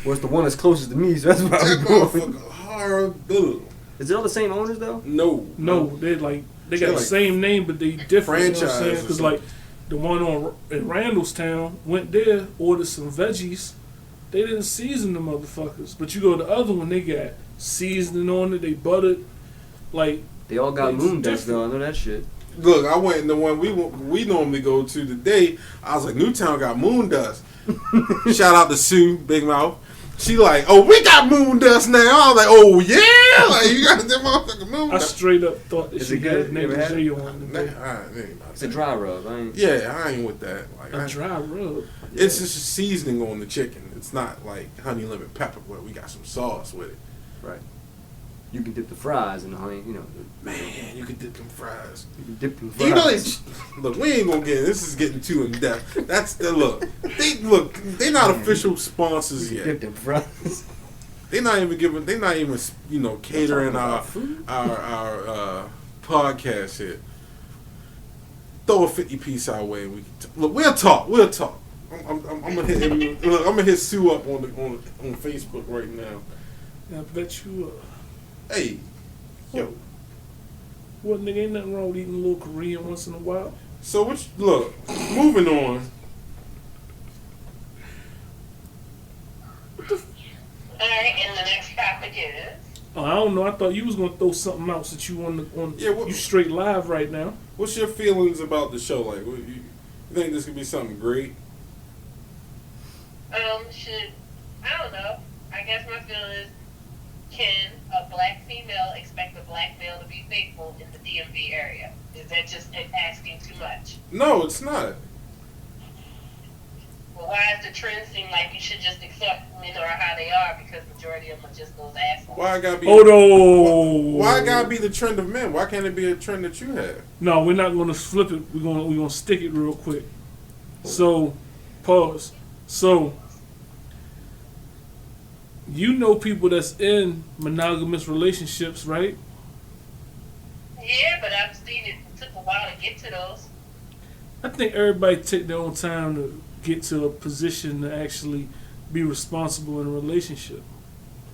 Well, it's the one that's closest to me, so that's why That I'm going. motherfucker horrible. Is it all the same owners though? No. No, they got They're the like same name, but they different. You know what I'm franchise saying? or Because something. like the one in Randallstown went there, ordered some veggies. They didn't season the motherfuckers, but you go to the other one, they got seasoning on it. They buttered, like They all got It's moon dust different. though. I know that shit. Look, I went in the one we normally go to today. I was like, Newtown got moon dust. Shout out to Sue, Big Mouth. She like, oh, we got moon dust now. I was like, oh yeah, like you got that motherfucking moon I dust. straight up thought that Is she it had good? a You ever had negligee it? on Nah, it. I ain't about It's a that. dry rub. I ain't. Yeah, I ain't with that. Like, A dry rub. it's just a seasoning on the chicken. It's not like honey lemon pepper where we got some sauce with it. Right. You can dip the fries in the honey. You know. Man, you could dip them fries. You can dip them You know, fries. look, we ain't gonna get. This is getting too in depth. That's the look. They're not official sponsors You yet. can dip them fries. They're not even giving. They're not even catering Talking our about food. our podcast here. Throw a 50-piece our way. And look. We'll talk. We'll talk. I'm gonna hit him. Look, I'm gonna hit Sue up on Facebook right now. I bet you. Hey, yo. What nigga, ain't nothing wrong with eating a little Korean once in a while. So look. Moving on. Alright, and the next topic is. Oh, I don't know. I thought you was gonna throw something out since you on Yeah, what- you straight live right now. What's your feelings about the show? Like, you think this could be something great? I don't know. I guess my feeling is, can a black female expect a black male to be faithful in the DMV area? Is that just asking too much? No, it's not. Well, why does the trend seem like you should just accept men or how they are because majority of them are just those assholes? Why it gotta be? Oh no! Why it gotta be the trend of men? Why can't it be a trend that you have? No, we're not gonna flip it. We're gonna stick it real quick. So, pause. So, You know people that's in monogamous relationships, right? Yeah, but I've seen it took a while to get to those. I think everybody take their own time to get to a position to actually be responsible in a relationship.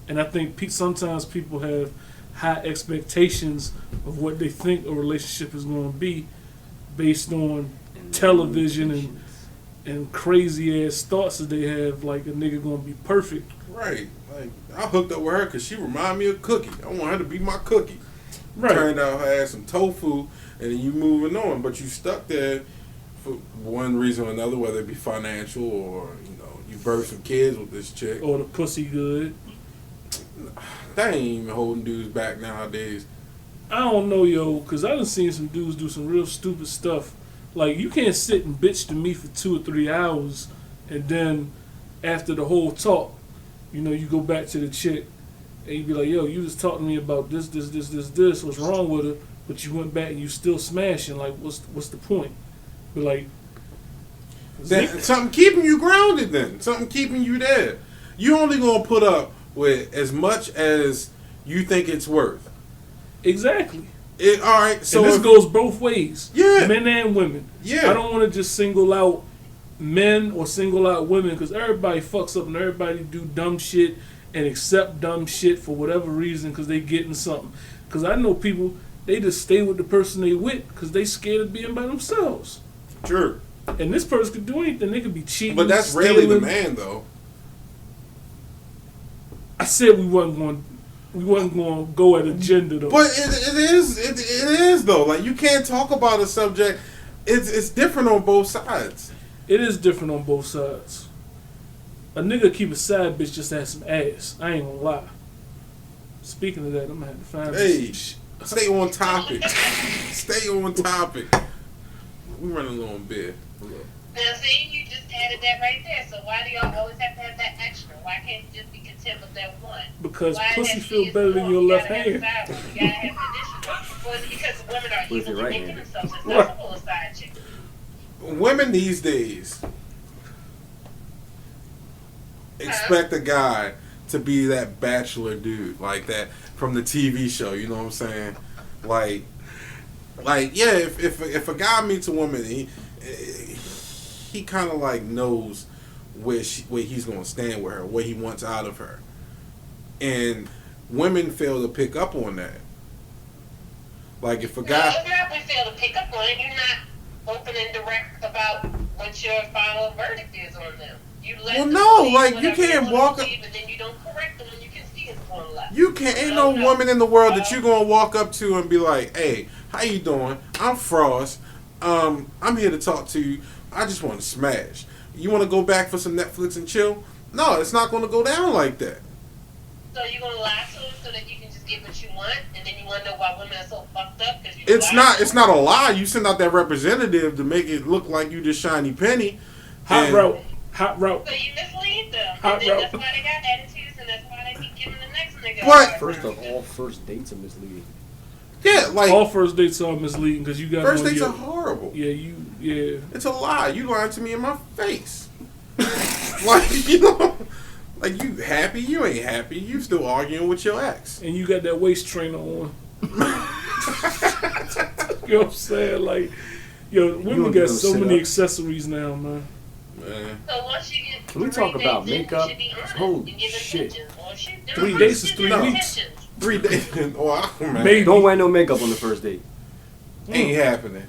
And I think sometimes people have high expectations of what they think a relationship is going to be based on television and crazy ass thoughts that they have, like a nigga going to be perfect. Right. Like, I hooked up with her because she reminded me of Cookie. I want her to be my Cookie. Right. Turned out her ass some tofu, and then you moving on. But you stuck there for one reason or another, whether it be financial or, you birthed some kids with this chick. Or the pussy good. That ain't even holding dudes back nowadays. I don't know, yo, because I done seen some dudes do some real stupid stuff. Like, you can't sit and bitch to me for 2 or 3 hours, and then after the whole talk, you go back to the chick, and you be like, yo, you just talked to me about this, what's wrong with her, but you went back and you still smashing. Like, what's the point? But like, Then something keeping you grounded then. Something keeping you there. You only gonna put up with as much as you think it's worth. exactly. All right, so and this goes both ways. Yeah. Men and women. Yeah. I don't want to just single out men or single out women, because everybody fucks up and everybody do dumb shit and accept dumb shit for whatever reason because they getting something. Because I know people, they just stay with the person they with because they scared of being by themselves. Sure. And this person could do anything. They could be cheating. But that's stealing. rarely the man, though. I said we wasn't going to go at a gender though. But it is though. Like, you can't talk about a subject. It's different on both sides. It is different on both sides. A nigga keep a side bitch just to have some ass. I ain't gonna lie. Speaking of that, I'm gonna have to find Hey, some stay on topic. Stay on topic. We running low on beer. Now, see, you just added that right there. So why do y'all always have to have that extra? Why can't you just be content with that one? Because Why pussy has to feel be better than more? your You left gotta have a hand. side one. You gotta have an additional. Or is it because women are What if evil you're to right-handed? making themselves? It's not full of side chicks. Women these days expect a guy to be that bachelor dude, like that from the TV show. You know what I'm saying? Like yeah. If a guy meets a woman, he kind of like knows where he's gonna stand with her, what he wants out of her, and women fail to pick up on that. Like, if a guy, No, not we fail to pick up on it. You're not open and direct about what your final verdict is on them. You let them believe like, you whatever can't they walk believe, and then you don't correct them when you can see it's going left. you can't. Ain't no woman in the world that you gonna walk up to and be like, "Hey, how you doing? I'm Frost. I'm here to talk to you. I just want to smash. You want to go back for some Netflix and chill?" No, it's not gonna go down like that. So you're gonna lie to them so that you can just get what you want, and then you want to know why women are so fucked up? Cause you It's lie not. to It's them? not a lie. You send out that representative to make it look like you just shiny penny. Hot And- route. Hot route. So you mislead them, Hot and then route. that's why they got attitudes, and that's why they keep giving the next nigga. But- First of all, first dates are misleading. Yeah, like, All first dates are misleading because you got first on dates your, are horrible. yeah. It's a lie. You lying to me in my face. Like, like, you happy? You ain't happy. You still arguing with your ex. And you got that waist trainer on. You know what I'm saying? Like, yo, women don't got do so sit many ups. accessories now, man. Man. So once you get Can we 3 talk about dates in, makeup? You should be honest Holy and give shit. intentions. Or shit, 3 days is 3 give weeks. intentions. 3 days. Oh, man. Maybe. Don't wear no makeup on the first date. Ain't happening.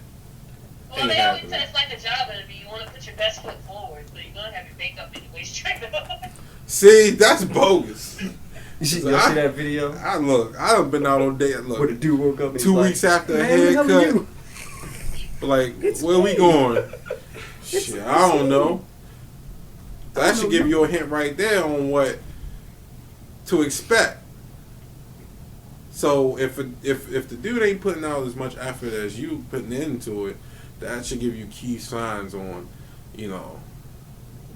Well, Ain't they always happening. say it's like a job interview. You want to put your best foot forward, so you're gonna have your makeup anyway straight up. See, that's bogus. You see I- that video? I done been out on date. Where the Look, dude woke up and 2 he's weeks like, after a "Man, who the hell are haircut. you?" Like, It's where we me. going? Shit, I don't know. That should give you a hint right there on what to expect. So if the dude ain't putting out as much effort as you putting into it, that should give you key signs on,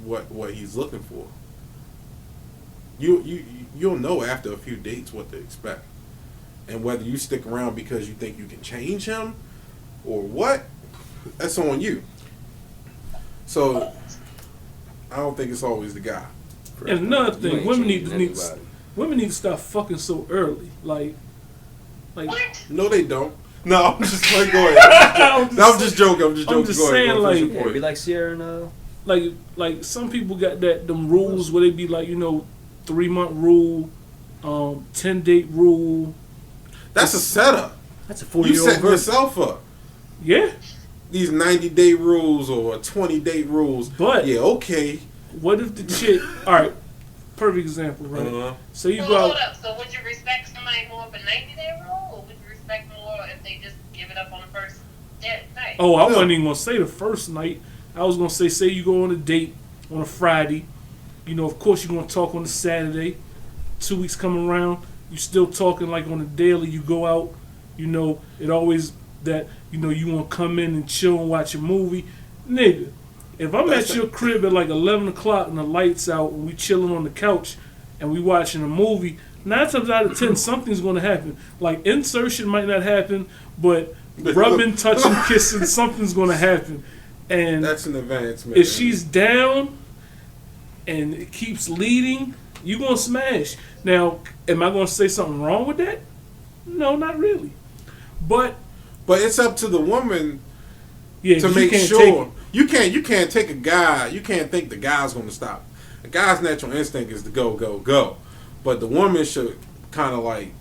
what he's looking for. You'll know after a few dates what to expect, and whether you stick around because you think you can change him or what. That's on you. So I don't think it's always the guy, And another You thing, ain't women changing need anybody. women need to stop fucking so early. Like What? No, they don't. No, I'm just like, go ahead. I'm just joking. I'm just I'm joking. just Go ahead, saying, go ahead, finish your Yeah, point. be like Sierra and like some people got them rules where they be like, 3-month rule, 10-date rule. That's a setup. that's a You 40-year-old setting yourself up. Yeah, These 90-day rules or 20-date rules. But- yeah, okay. what if the chick? All right, perfect example, right? Uh-huh. So you Well, go hold out. up. So would you respect somebody more of a 90-day rule, or would you respect more if they just give it up on the first night? Oh, I Yeah. wasn't even gonna say the first night. I was gonna say you go on a date on a Friday. Of course you're gonna talk on a Saturday. 2 weeks come around, you still talking like on a daily. You go out. It always that you want to come in and chill and watch a movie, nigga. If I'm at your crib at like 11 o'clock and the lights out and we chilling on the couch and we watching a movie, 9 times out of 10 something's gonna happen. Like insertion might not happen, but rubbing, touching, kissing, something's gonna happen. And That's an advancement. if she's down and it keeps leading, you gonna smash. Now, am I gonna say something wrong with that? No, not really. But it's up to the woman yeah, to 'cause make take sure. it. You can't take a guy. You can't think the guy's going to stop. A guy's natural instinct is to go, go, go. But the woman should kind of like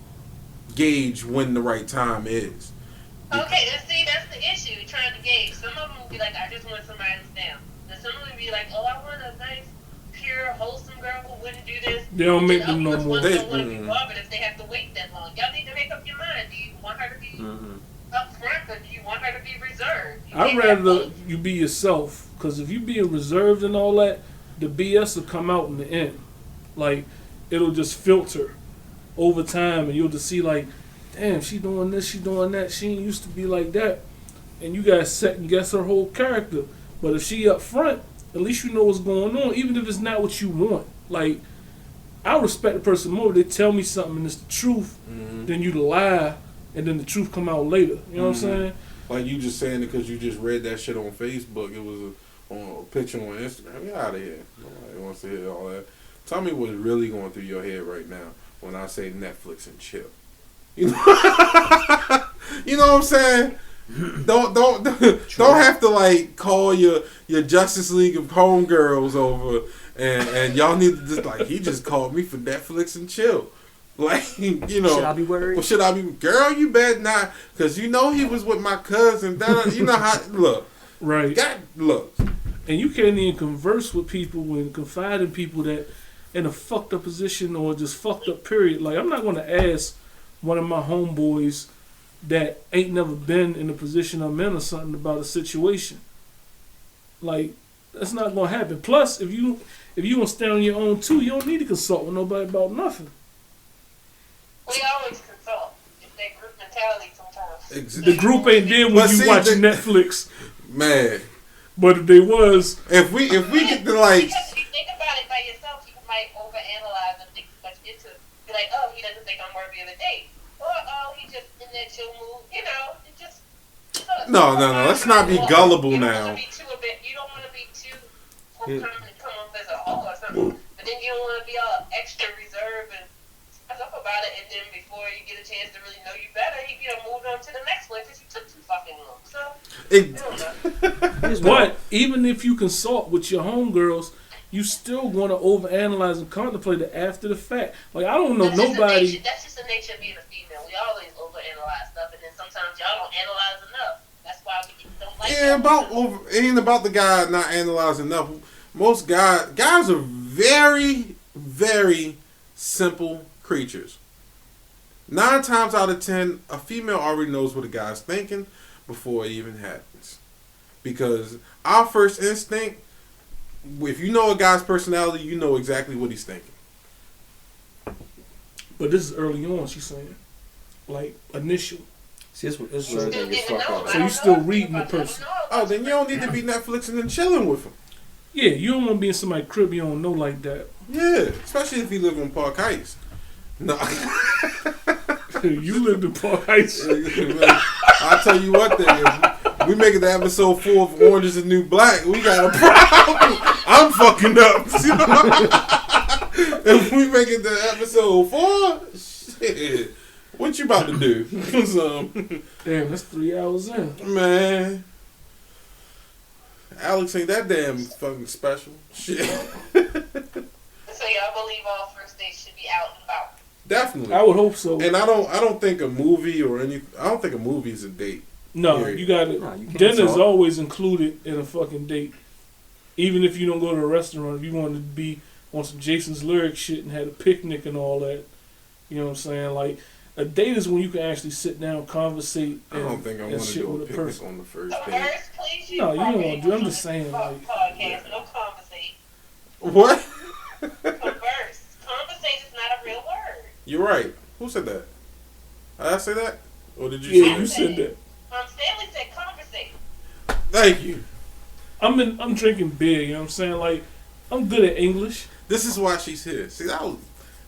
gauge when the right time is. Okay, that's the issue. Trying to gauge. Some of them will be like, I just want somebody who's down. Then some of them will be like, oh, I want a nice, pure, wholesome girl who wouldn't do this. They don't make Then them no others more. ones don't want to be Mm-mm. bothered if they have to wait that long. Y'all need to make up your mind. Do you want her to be upfront, or do you want her to be reserved? You I'd can't have rather both. you be yourself, because if you being reserved and all that, the BS will come out in the end. Like, it'll just filter over time, and you'll just see like, damn, she doing this, she doing that, she ain't used to be like that. And you guys second guess her whole character. But if she up front, at least you know what's going on, even if it's not what you want. Like, I respect the person more if they tell me something and it's the truth than you to lie and then the truth come out later. You know what I'm saying? Like you just saying it because you just read that shit on Facebook. It was a picture on Instagram. Get out of here. Nobody wants to hear all that. Tell me what's really going through your head right now when I say Netflix and chill. You know, you know what I'm saying? Don't have to like call your Justice League of homegirls over and y'all need to just like he just called me for Netflix and chill. Like, Should I be worried? Well, should I be? Girl, you better not, because you know he was with my cousin. You know how, look. Right. Look. And you can't even converse with people and confide in people that in a fucked up position or just fucked up period. Like, I'm not going to ask one of my homeboys that ain't never been in the position I'm in or something about a situation. Like, that's not going to happen. Plus, if you going to stand on your own too, you don't need to consult with nobody about nothing. We always consult. It's that group mentality sometimes. The group ain't there when But you see, watching Netflix. Man, But if they was, if we get to like, Because if you think about it by yourself, you might overanalyze and think too much into it. Be like, oh, he doesn't think I'm worthy of a date. Or, oh, he just in that chill mood. You know, it just... No, let's not be gullible you now. You don't want to be too come off as a hoe or something. But then you don't want to be all extra reserved and stuff about it. And then before you get a chance to really know you better, you move on to the next one because you took too fucking long. So, I don't know. but even if you consult with your homegirls, you still want to overanalyze and contemplate it after the fact. Like, I don't know nobody. That's just the nature of being a female. We always overanalyze stuff, and then sometimes y'all don't analyze enough. That's why we don't like that. It ain't about the guy not analyzing enough. Most guys are very, very simple creatures. 9 times out of 10, a female already knows what a guy's thinking before it even happens. Because our first instinct, if you know a guy's personality, you know exactly what he's thinking. But this is early on, she's saying. Like, initial. See, this is where they get fucked up. So you still reading the person. Oh, then you don't need to be Netflixing and chilling with him. Yeah, you don't want to be in somebody's crib you don't know like that. Yeah, especially if you live on Park Heights. No. You lived in Park Heights. I'll tell you what, then, if we make it to episode 4 of Orange is the New Black, we got a problem. I'm fucking up. If we make it to episode 4, shit, what you about to do? Damn, that's 3 hours in. Man, Alex ain't that damn fucking special. Shit. So y'all believe all first dates should be out and about? Definitely. I would hope so. And I don't think a movie I don't think a movie is a date. No, Period. you got No, it. you can't Dinner's talk. always included in a fucking date. Even if you don't go to a restaurant, if you wanted to be on some Jason's Lyric shit and had a picnic and all that, you know what I'm saying? Like, a date is when you can actually sit down, conversate, I don't think I want to shit do a with a picnic person. on the first So date. first, please, you No, you don't want to do. I'm just saying, like, podcast, no conversate. What? Converse. Conversate is not a real word. You're right. Who said that? Did I say that? Or did you yeah, say you that? said that. Stanley said conversate. Thank you. I'm drinking beer. You know what I'm saying? Like, I'm good at English. This is why she's here. See, that was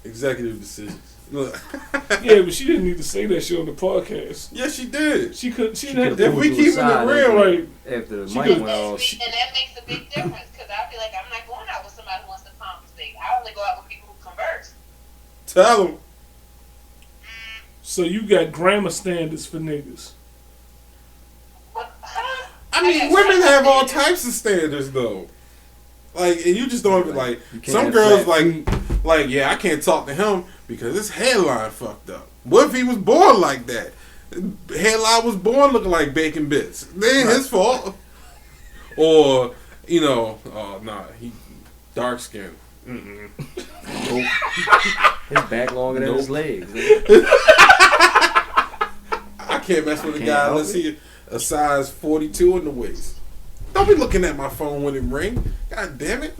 executive decisions. Look. Yeah, but she didn't need to say that shit on the podcast. Yes, she did. She didn't have If to. we keeping it real, right? After the She mic could- went off, And that makes a big difference because I'll be like, I'm not going out with somebody who wants to conversate. I only go out with people who converse. Tell them. So you got grammar standards for niggas. What? Huh? I mean, women have all types of standards, though. Like, and you just don't have like. you can't Some have girls flat like, yeah, I can't talk to him because his hairline fucked up. What if he was born like that? Hairline was born looking like bacon bits. It ain't his fault. Or, you know, oh nah, he dark skinned. His back longer than his legs. I can't mess with a Can't guy help unless he a size 42 in the waist. Don't be looking at my phone when it ring. God damn it.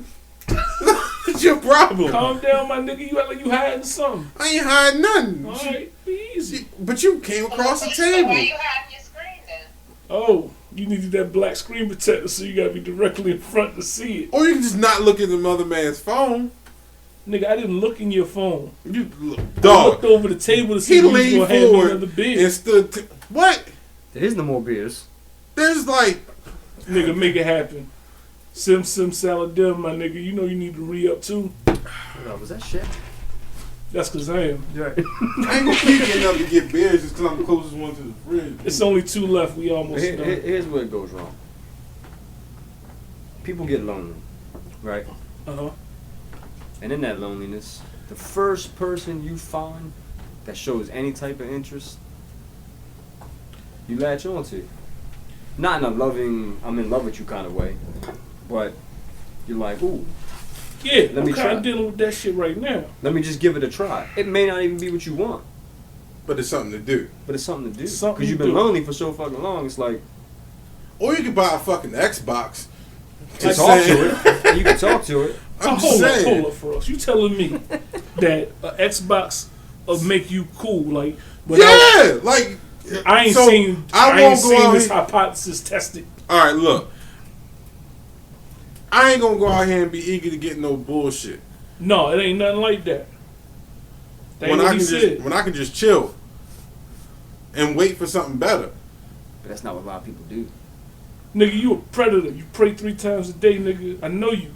It's your problem. Calm down, my nigga. You act like you hiding something. I ain't hiding nothing. All right, be easy. But you came across the So why table. you hiding your screen then? Oh, you needed that black screen protector, so you gotta be directly in front to see it. Or you can just not look at the other man's phone. Nigga, I didn't look in your phone. You look, I dog. looked over the table to see He if you was leaned gonna hand me forward another beer. and stood. What? There is no more beers. There's like. Nigga, make it happen. Sim salad dim, my nigga. You know you need to re-up too. Was that shit? That's cause I am. Right. I ain't gonna keep getting up to get beers just because I'm the closest one to the fridge. It's only 2 left. We almost done. Here's where it goes wrong. People get lonely, right? Uh-huh. And in that loneliness, the first person you find that shows any type of interest, you latch on to. Not in a loving, I'm in love with you kind of way, but you're like, ooh, Yeah, Let I'm me kind try. of dealing with that shit right now. let me just give it a try. It may not even be what you want, But it's something to do. but it's something to do. Something Because you've to been do. lonely for so fucking long, it's like, Or you could buy a fucking Xbox. to Just talk saying. to it. You can talk to it. I'm just hold saying. up, for us. You telling me that an Xbox will make you cool? Like, without, Yeah, like I ain't so seen. I I ain't won't go seen out this here- hypothesis tested. All right, look. I ain't gonna go out here and be eager to get no bullshit. No, it ain't nothing like that. That ain't When I what can he said. when I can just chill and wait for something better. But that's not what a lot of people do. Nigga, you a predator. You pray 3 times a day, nigga. I know you.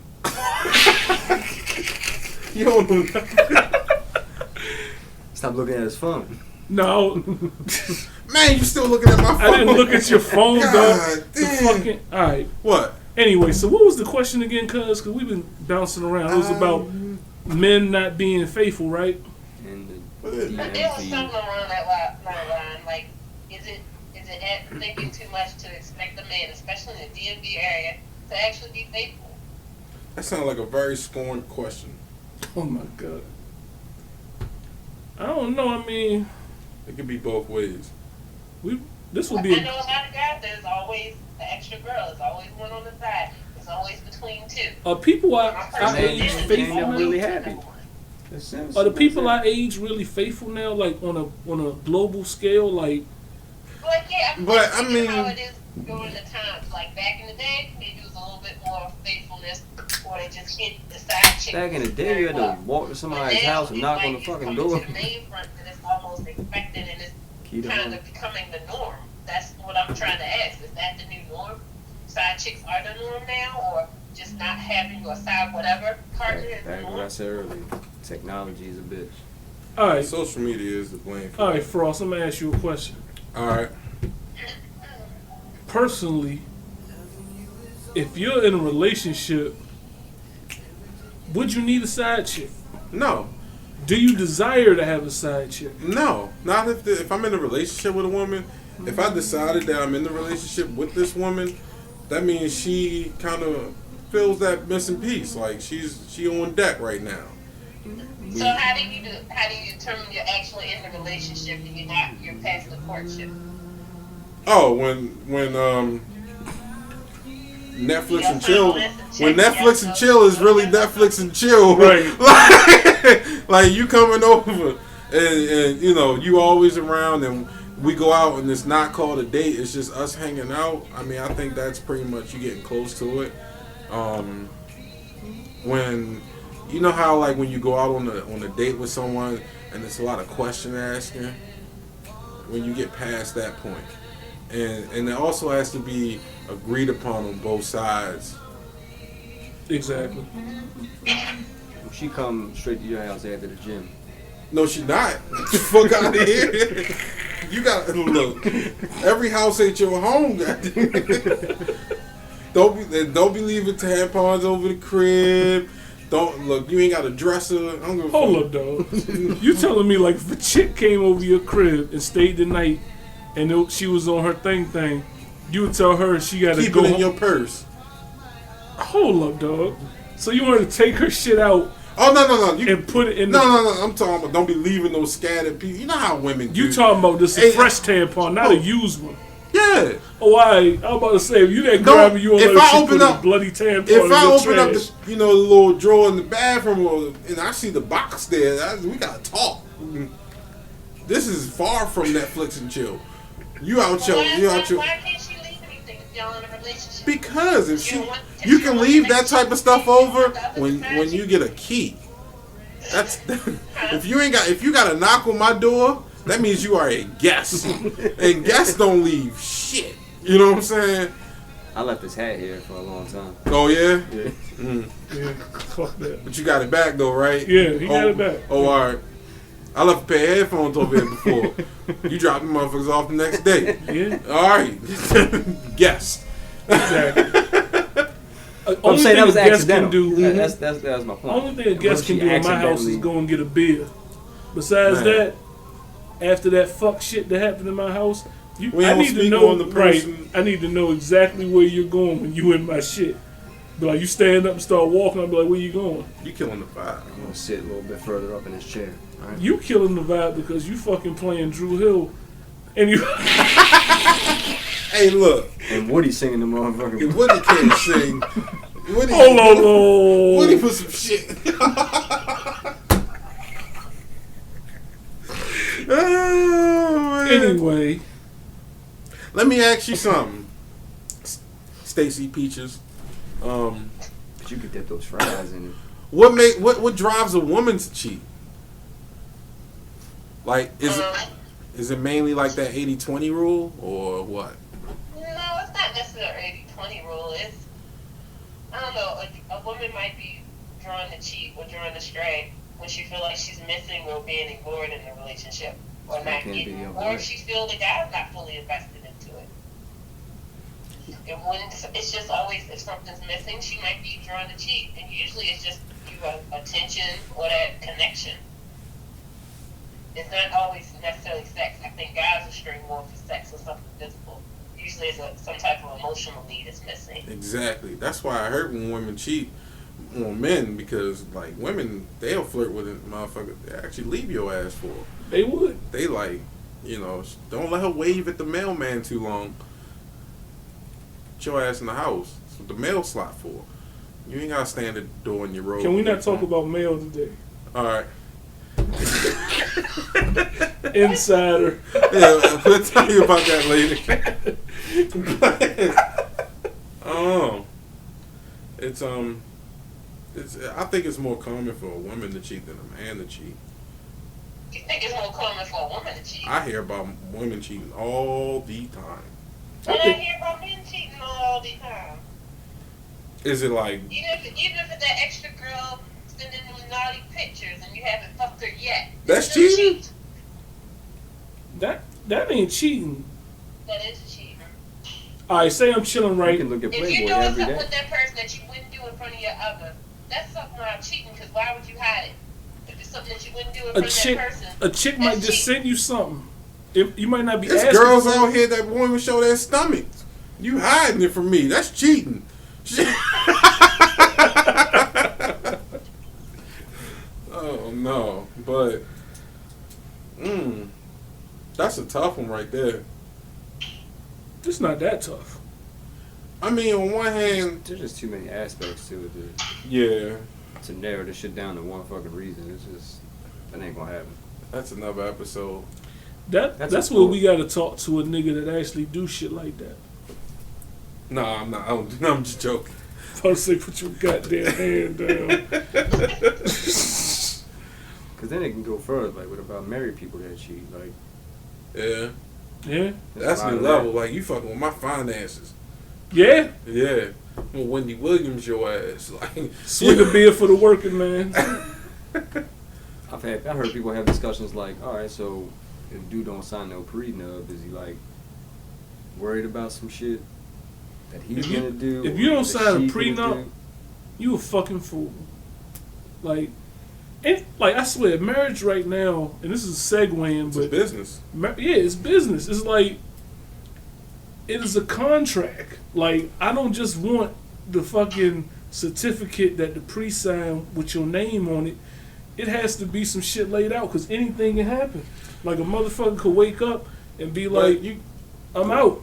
You don't know. Stop looking at his phone. No, Man, you still looking at my phone? I didn't look at your phone, God dog. The damn. fucking. All right. What? Anyway, so what was the question again, cuz? Because we've been bouncing around. It was about men not being faithful, right? And What the is it? But there was DMV. something around that line. Like, is it at thinking too much to expect a man, especially in the DMV area, to actually be faithful? That sounds like a very scorned question. Oh my god. I don't know. I mean, It could be both ways. this would I be. know a lot of guys. There's always the extra girl. There's always one on the side. It's always between two. Are people our My age person They faithful ain't now? really happy. Are the people our age really faithful now? Like on a global scale? Like, Like, yeah, But, I thinking how mean- it is during the times. Like back in the day, maybe it was a little bit more faithfulness, or they just hit the side chick. Back in the day, you had to walk to somebody's house and knock on the fucking door. To the main front, and it's almost expected, and it's Key to kind home. of becoming the norm. That's what I'm trying to ask. Is that the new norm? Side chicks are the norm now, or just not having your side whatever partner is the Back to what I norm? said earlier. Technology is a bitch. All right. Social media is the blame. All right, Frost. I'm gonna ask you a question. All right. Personally, if you're in a relationship, would you need a side chick? No. Do you desire to have a side chick? No. Not if I'm in a relationship with a woman. If I decided that I'm in the relationship with this woman, that means she kind of fills that missing piece. Like she on deck right now. So how do you determine you're actually in the relationship and you're past the courtship? Oh, when Netflix and chill. When Netflix and chill is really Netflix and chill, Right? like you coming over and you know you always around and we go out and it's not called a date. It's just us hanging out. I mean, I think that's pretty much you getting close to it. When you know how like when you go out on a date with someone and it's a lot of question asking. When you get past that point. And it also has to be agreed upon on both sides. Exactly. She come straight to your house after the gym. No, she not. Fuck out of here. You got look. Every house ain't your home. Goddamn. Don't be leaving tampons over the crib. Don't look. You ain't got a dresser. I don't give a Hold fuck. up, dog. You telling me like if a chick came over your crib and stayed the night, and she was on her thing, you would tell her she got to Keep go it in home? your purse. Hold up, dog. So you want to take her shit out? Oh no! You, and put it in. No. I'm talking about don't be leaving those scattered pieces. You know how women do. You talking about this Hey, a fresh tampon, not a used one. Yeah. Oh, I'm about to say if you that grabbing you on if that I shit, open put up a bloody tampon If in I your open up trash. the little drawer in the bathroom and I see the box there, we gotta talk. This is far from Netflix and chill. Why can't she leave anything if y'all in a relationship? Because if you can leave that type of stuff over when you get a key. That's if you got a knock on my door, that means you are a guest, and guests don't leave shit. You know what I'm saying? I left this hat here for a long time. Oh yeah. Yeah. Yeah, fuck that. But you got it back though, right? Yeah, he got it back. Oh, all right. I left a pair of headphones over here before. You dropped the motherfuckers off the next day. Yeah. All right. Guess. Exactly. I'm saying that was a guest accidental. can do. That was my point. Only thing a guest can She do in my house is accidentally- go and get a beer. Besides Man. that, after that fuck shit that happened in my house, We I don't need to speak know on the right. person. I need to know exactly where you're going when you in my shit. Be like, you stand up and start walking. I'll be like, where you going? You killing the vibe. I'm gonna sit a little bit further up in his chair. All right? You killing the vibe because you fucking playing Drew Hill, and you. Hey, look. And Woody singing the motherfucker. Woody can't sing. Woody, Oh, Woody put some shit. Oh, man. Anyway, Let me ask you something. Stacy Peaches. But you could dip those fries in it. What drives a woman to cheat? Like is it mainly like that 80-20 rule or what? No, it's not necessarily 80-20 rule. It's, I don't know, a woman might be drawn to cheat or drawn to stray when she feel like she's missing or being ignored in the relationship, or That not can't be getting, your or bad. she feels the guy's not fully invested into it. And when it's just always, if something's missing, she might be drawn to cheat, and usually it's just attention or that connection. It's not always necessarily sex. I think guys are straying more for sex or something physical. Usually it's some type of emotional need is missing. Exactly. That's why I hurt when women cheat on men because like women they'll flirt with a motherfucker they actually leave your ass for. they would. They like, don't let her wave at the mailman too long. Get your ass in the house. That's what the mail slot for. You ain't gotta stand at the door in your robe. Can we not talk about mail today? Alright. Insider. Yeah, we'll tell you about that later. I think it's more common for a woman to cheat than a man to cheat. You think it's more common for a woman to cheat? I hear about women cheating all the time. I hear about men cheating all the time. Is it like Even if it's that extra girl sending them quality pictures and you haven't fucked her yet. That's Still cheating? cheat. That ain't cheating. That is cheating. Alright, say I'm chilling, You right? can look at If Playboy you're doing every something day. with that person that you wouldn't do in front of your other, that's something around cheating. Because why would you hide it? If it's something that you wouldn't do in front of that person, A chick that's might just cheating. send you something. You might not be There's asking girls for out here that won't even show their stomachs. You hiding it from me. That's cheating. Oh no, but that's a tough one right there. It's not that tough. I mean, on one hand, There's just too many aspects to it yeah, to narrow this shit down to one fucking reason. It's just, that ain't gonna happen. that's another episode. That's where we gotta talk to a nigga that actually do shit like that. No, I'm not. I'm just joking. I'll say put your goddamn hand down. Cause then it can go further. Like, what about married people that cheat? Like, Yeah, Yeah. that's a lot the of level. that. Like you fucking with my finances. Yeah. Yeah, well, Wendy Williams, your ass. Like Swig a beer for the working man. I heard people have discussions like, all right, so if dude don't sign no prenup, is he like worried about some shit that he's gonna do? if you or don't that sign a she gonna prenup, do? you a fucking fool. Like, I swear, marriage right now, and this is segueing, it's a but business. yeah, it's business. It's like, it is a contract. Like, I don't just want the fucking certificate that the pre-sign with your name on it. It has to be some shit laid out, because anything can happen. Like, a motherfucker could wake up and be like, I'm out.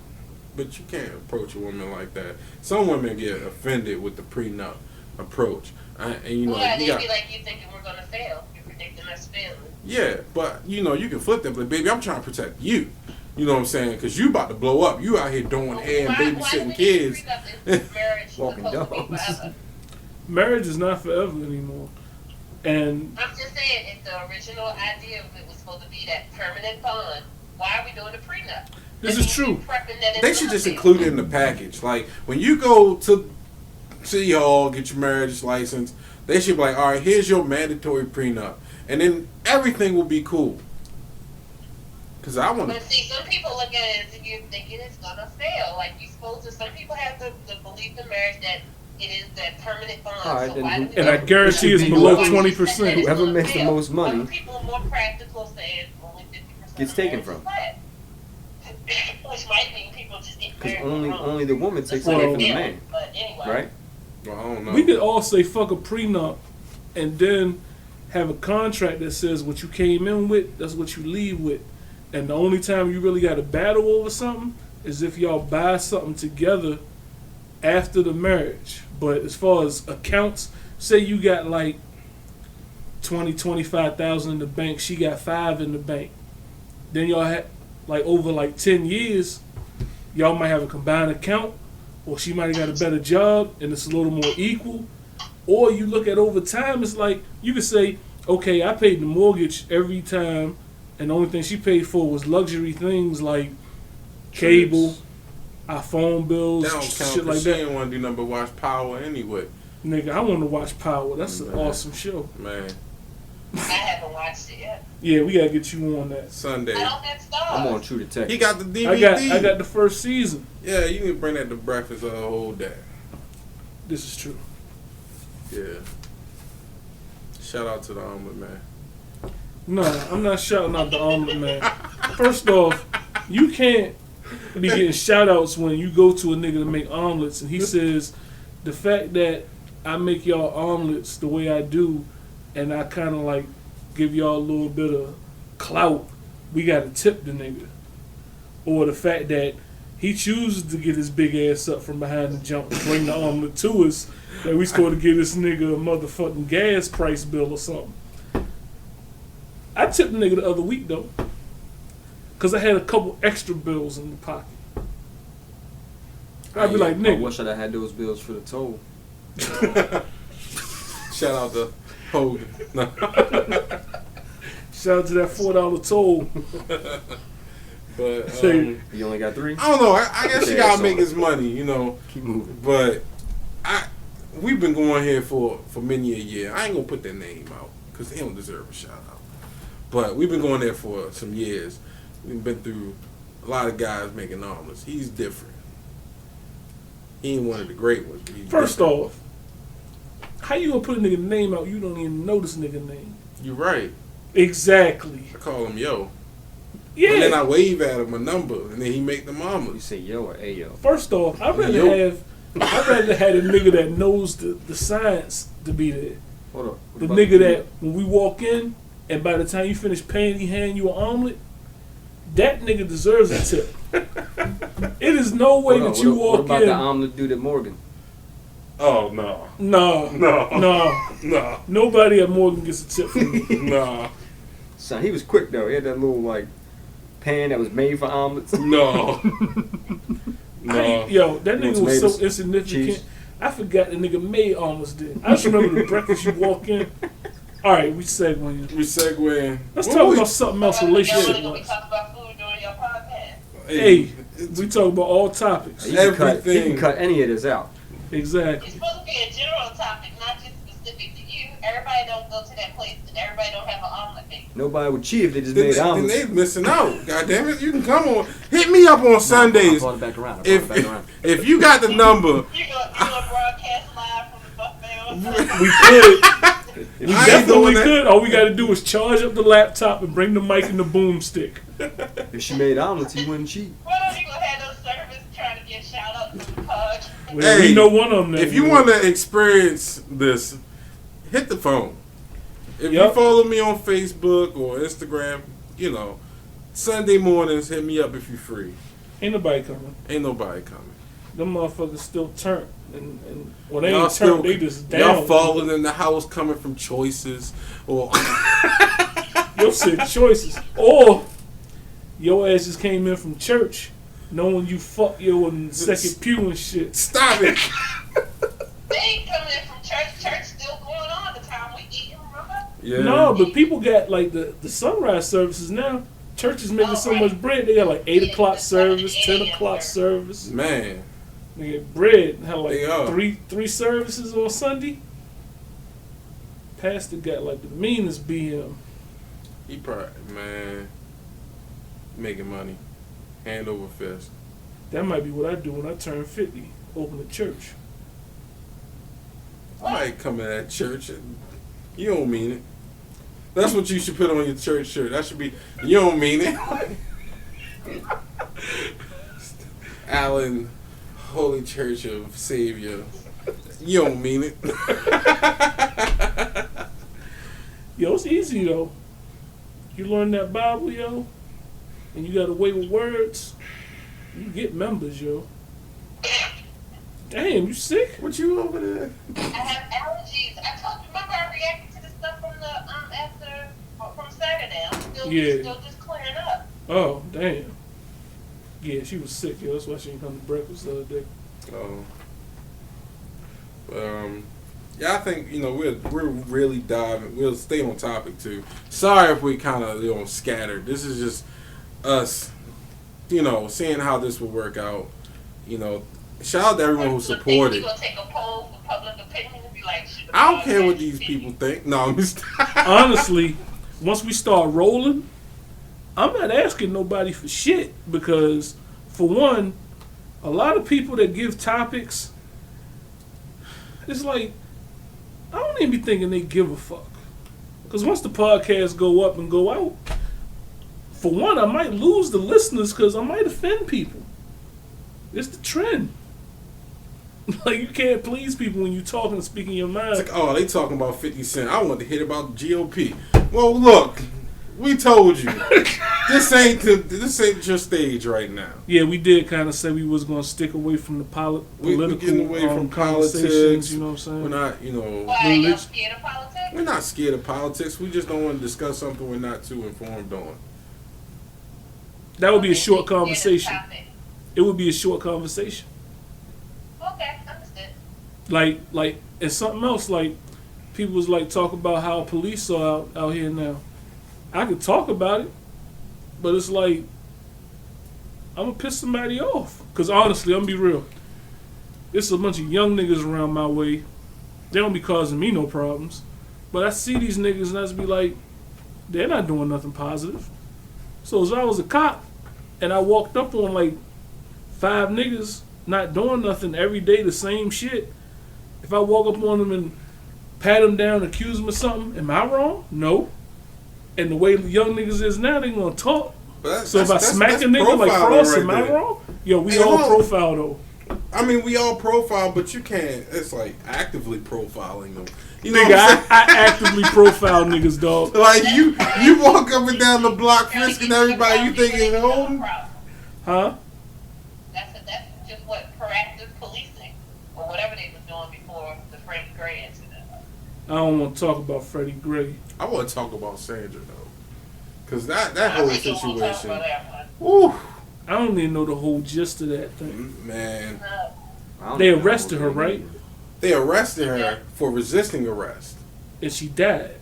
But you can't approach a woman like that. Some women get offended with the prenup approach, and you know, Yeah, you they'd got, be like, you thinking we're gonna fail. You're predicting us failing. yeah, but you know, you can flip that. But baby, I'm trying to protect you. You know what I'm saying? Because you about to blow up. You out here doing hair and babysitting kids. Marriage Walking supposed to be dogs. forever? Marriage is not forever anymore. And I'm just saying, if the original idea of it was supposed to be that permanent bond, why are we doing a prenup? this That is means true. we're prepping that They it's should gonna just fail. include it in the package. Like when you go to City Hall, get your marriage license, they should be like, all right, here's your mandatory prenup, and then everything will be cool. Because I want But to. see, some people look at it as if you're thinking it's gonna fail. Like you're supposed to. Some people have the belief in marriage that it is that permanent bond. All right, so then why who- do we And I do it? guarantee it's Whoever- below Why 20%. it's Whoever gonna makes the fail? most money Other people are more practical, saying only 50% gets of taken marriage from. is flat. Which might mean people just get Because married. only the woman takes Well, away from the man, But anyway, right? Well, I don't know. We could all say fuck a prenup and then have a contract that says what you came in with, that's what you leave with. And the only time you really got to battle over something is if y'all buy something together after the marriage. But as far as accounts, say you got like 25,000 in the bank, she got 5 in the bank. Then y'all had like over like 10 years, y'all might have a combined account, or she might have got a better job and it's a little more equal. Or you look at over time, it's like you could say, okay, I paid the mortgage every time, and the only thing she paid for was luxury things like cable, our phone bills, That don't count shit because like she that. didn't want to do nothing but watch Power anyway. Nigga, I want to watch Power. That's an Man. awesome show. Man, I haven't watched it yet. Yeah, we gotta get you on that. Sunday. I don't have stars. I'm on True Detective. He got the DVD. I got the first season. Yeah, you can bring that to breakfast the whole day. This is true. Yeah. Shout out to the omelet man. No, I'm not shouting out the omelet man. First off, you can't be getting shout outs when you go to a nigga to make omelets and he says the fact that I make y'all omelets the way I do and I kind of like give y'all a little bit of clout, we gotta tip the nigga. Or the fact that he chooses to get his big ass up from behind the jump and bring the omelet to us, that we supposed to give this nigga a motherfucking gas price bill or something. I tipped the nigga the other week though, cause I had a couple extra bills in the pocket. I'd be like, I nigga, wish I'd have had those bills for the toll. Shout out to Hogan. No. shout out to that $4 toll. But Say- You only got 3? I don't know. I guess you Yeah, gotta so- make his money, you know. Keep moving. But we've been going here for many a year. I ain't gonna put that name out because they don't deserve a shout out. But we've been going there for some years. We've been through a lot of guys making omelets. He's different. He ain't one of the great ones. But First off, how you gonna put a nigga name out you don't even know this nigga name? You're right. Exactly. I call him Yo. Yeah. And then I wave at him a number, and then he make the You omelets. say yo or ayo? First off, I'd rather Yo. have a nigga that knows the science to be there. Hold up. What The about nigga that when we walk in and by the time you finish paying, he hand you an omelet. That nigga deserves a tip. It is no way Hold on, that you what walk about in. the omelet dude at Morgan? Oh no, No, no, no. no, Nobody at Morgan gets a tip from me. no, Son, he was quick though. He had that little like pan that was made for omelets. no, no. Yo, that You want nigga was so tomatoes? insignificant. Cheese? I forgot the nigga May almost did. I just remember the breakfast you walk in. All right, we segueing. We segueing. Let's What talk we- about something else Y'all really relationship gonna be wise. talking about food during your podcast? Hey, it's we talk about all topics. You can cut Everything. any of this out. Exactly. It's supposed to be a general topic, not just specific to you. Everybody don't go to that place, and everybody don't have an omelet made. Nobody would cheat if they just Then, made then omelets. they missing out. God damn it! You can come on. Hit me up on Sundays. I brought it back around. If you got the number, You gonna broadcast live from the buffet or something? We could. We I ain't definitely doing that. could. All we got to do is charge up the laptop and bring the mic and the boomstick. If she made omelets, he wouldn't cheat. Why don't you gonna have those servers trying to get shout out to the pod? Well, Hey, we know one of them. Now. if you want to experience this, hit the phone. If you Yup. follow me on Facebook or Instagram, you know, Sunday mornings, hit me up if you're free. Ain't nobody coming. Ain't nobody coming. Them motherfuckers still turn. And when they Y'all ain't still, turn, they just down. y'all falling in the house coming from choices or Yo said choices. Or your ass just came in from church knowing you fuck yo in the second pew and shit. stop it. They ain't coming in from church. Church still going on the time we eating, remember? Yeah. No, but people got like the sunrise services now. Churches making so much bread. They got like 8 o'clock service, 10 o'clock service. Man, They get bread. Had like They are. three services on Sunday. Pastor got like the meanest BM. he probably making money, hand over fist. That might be what I do when I turn 50. Open a church. I might come to that church and you don't mean it. That's what you should put on your church shirt. That should be, you don't mean it. Allen, Holy Church of Savior. You don't mean it. Yo, it's easy though. You learn that Bible, yo, and you got a way with words, you get members, yo. Damn, you sick? What you over there? I have allergies. I told you, remember I reacted to the stuff from the from Saturday. I'm still just clearing up. Oh, damn. Yeah, she was sick, yo. That's why she didn't come to breakfast the other day. Yeah, I think we're really diving. We'll stay on topic too. Sorry if we kind of scattered. This is just us, seeing how this will work out. Shout out to everyone who supported. You gonna take a poll for public opinion and be like, I don't care what these people think. No, I'm just Honestly, once we start rolling, I'm not asking nobody for shit because, for one, a lot of people that give topics, it's like, I don't even be thinking they give a fuck. Because once the podcasts go up and go out, for one, I might lose the listeners because I might offend people. It's the trend. Like, you can't please people when you talk and speaking your mind. It's like, oh, they talking about 50 Cent. I want to hear about the GOP. Well, look, we told you this ain't your stage right now. Yeah, we did kind of say we was going to stick away from the We're political getting away from conversations, politics. you know what I'm saying? We're not, Why are you scared of politics? we're not scared of politics. We just don't want to discuss something we're not too informed on. That would be a Okay, short so you're scared of conversation. the topic. It would be a short conversation. Okay, understood. Like, and something else, like, people was like talk about how police are out here now. I could talk about it, but it's like, I'm going to piss somebody off. Because honestly, I'm going to be real. It's a bunch of young niggas around my way They don't be causing me no problems. But I see these niggas and I just be like, they're not doing nothing positive. So as I was a cop and I walked up on like 5 niggas not doing nothing every day, the same shit, if I walk up on them and pat them down, accuse them of something, am I wrong? No. And the way the young niggas is now, they gonna talk. So if I smack a nigga like Frost, am I wrong? Yo, we all profile though. I mean, we all profile, but you can't. It's like actively profiling them. You know Nigga, I actively profile niggas, dog. Like you walk up and down the block frisking everybody. You think it's holding? Huh? That's just what proactive policing or whatever they was doing before the Freddie Gray incident. I don't want to talk about Freddie Gray. I want to talk about Sandra though, because that whole situation. Woo! I don't even know the whole gist of that thing. Man, they arrested her, right? They arrested her for resisting arrest, and she died.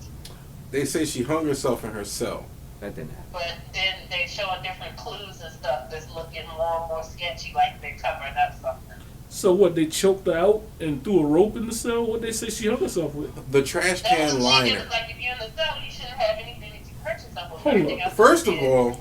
They say she hung herself in her cell. That didn't happen. But then they showing different clues and stuff that's looking more and more sketchy, like they're covering up something. So what? They choked her out and threw a rope in the cell. What they say she hung herself with? The trash can liner. It was like if you're in the cell, you shouldn't have anything that you hurt yourself with. Hold Everything up. else First of all,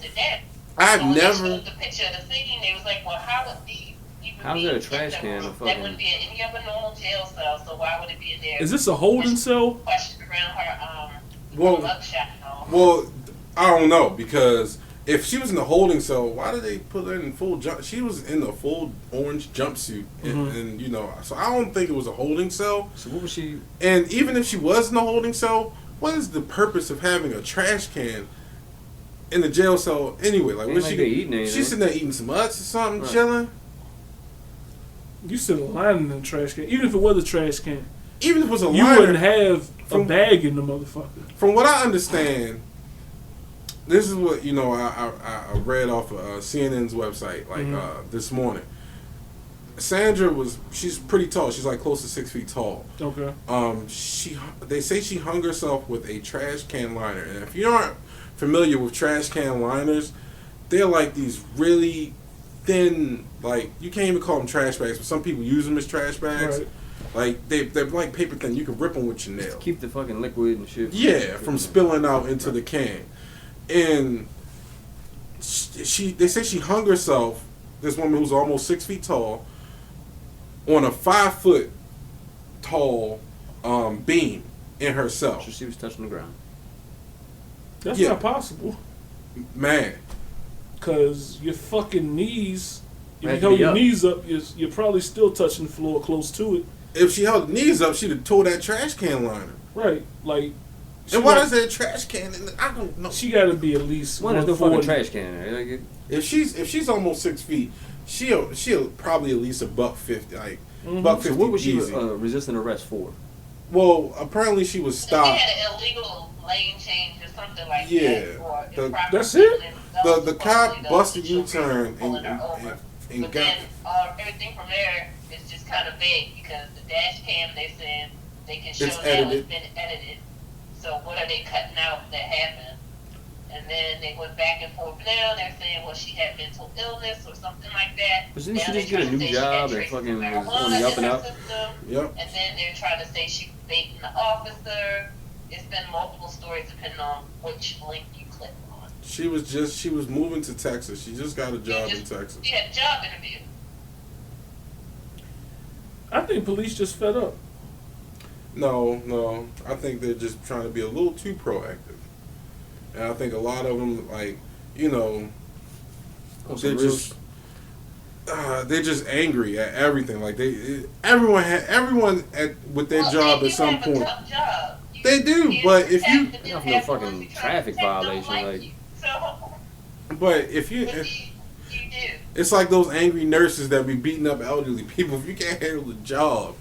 I've When never. they showed the picture of the scene, they was like, well, how would these even How's be there a in trash the can in a room? fucking- That wouldn't be in any other normal jail cell, so why would it be in there? Is this a holding cell? Questions around her Well, mugshot and all. Well, I don't know, because if she was in the holding cell, why did they put her in full jump? She was in the full orange jumpsuit, and you know, so I don't think it was a holding cell. So what was she? And even if she was in the holding cell, what is the purpose of having a trash can in the jail cell anyway? Like, Ain't what like she they eating anything. She's sitting there eating some nuts or something, Right. chilling. You said a line in the trash can. Even if it was a trash can, Even if it was a you liner, wouldn't have a bag in the motherfucker. From what I understand, this is what I read off of CNN's website this morning. Sandra she's pretty tall. She's like close to 6 feet tall. Okay. They say she hung herself with a trash can liner, and if you aren't familiar with trash can liners, they're like these really thin, like you can't even call them trash bags, but some people use them as trash bags. Right. Like they're like paper thin. You can rip them with your nail. Keep the fucking liquid and shit. Yeah, from spilling out into the can. And they say she hung herself, this woman who's almost 6 feet tall, on a 5 foot tall beam in her cell. So she was touching the ground. That's Yeah. not possible. Man, Cause your fucking knees, if Had you to hold be your up. knees up, you're probably still touching the floor close to it. if she held her knees up, she'd have tore that trash can liner. Right. Like. And why is there a trash can in I don't know. She got to be at least One, there's no fucking 140. trash can in there. Like, If she's almost 6 feet, she'll probably at least $1.50, like Mhm. $1.50 so what was she easy. resisting arrest for? Well, apparently she was She stopped. had an illegal lane change or something like Yeah. that. Or The- That's it? The cop busted U-turn pulling her over. and But got. then everything from there is just kind of vague because the dash cam they said they can show It's now edited. it's been edited. So what are they cutting out that happened? And then they went back and forth. Now they're saying, well, she had mental illness or something like that. But didn't Now she they're just get a trying to new say she had job and traces of fucking was marijuana on the up in and her up? system. Yep. And then they're trying to say she was baiting the officer. It's been multiple stories depending on which link you click on. She was moving to Texas. She just got a job in Texas. She had a job interview. I think police just fed up. No. I think they're just trying to be a little too proactive. And I think a lot of them, like, they're just angry at everything. Like everyone with their job at some point. Job. They do, but if you, Not no fucking traffic violation, like. but if you, You do. it's like those angry nurses that be beating up elderly people. If you can't handle the job,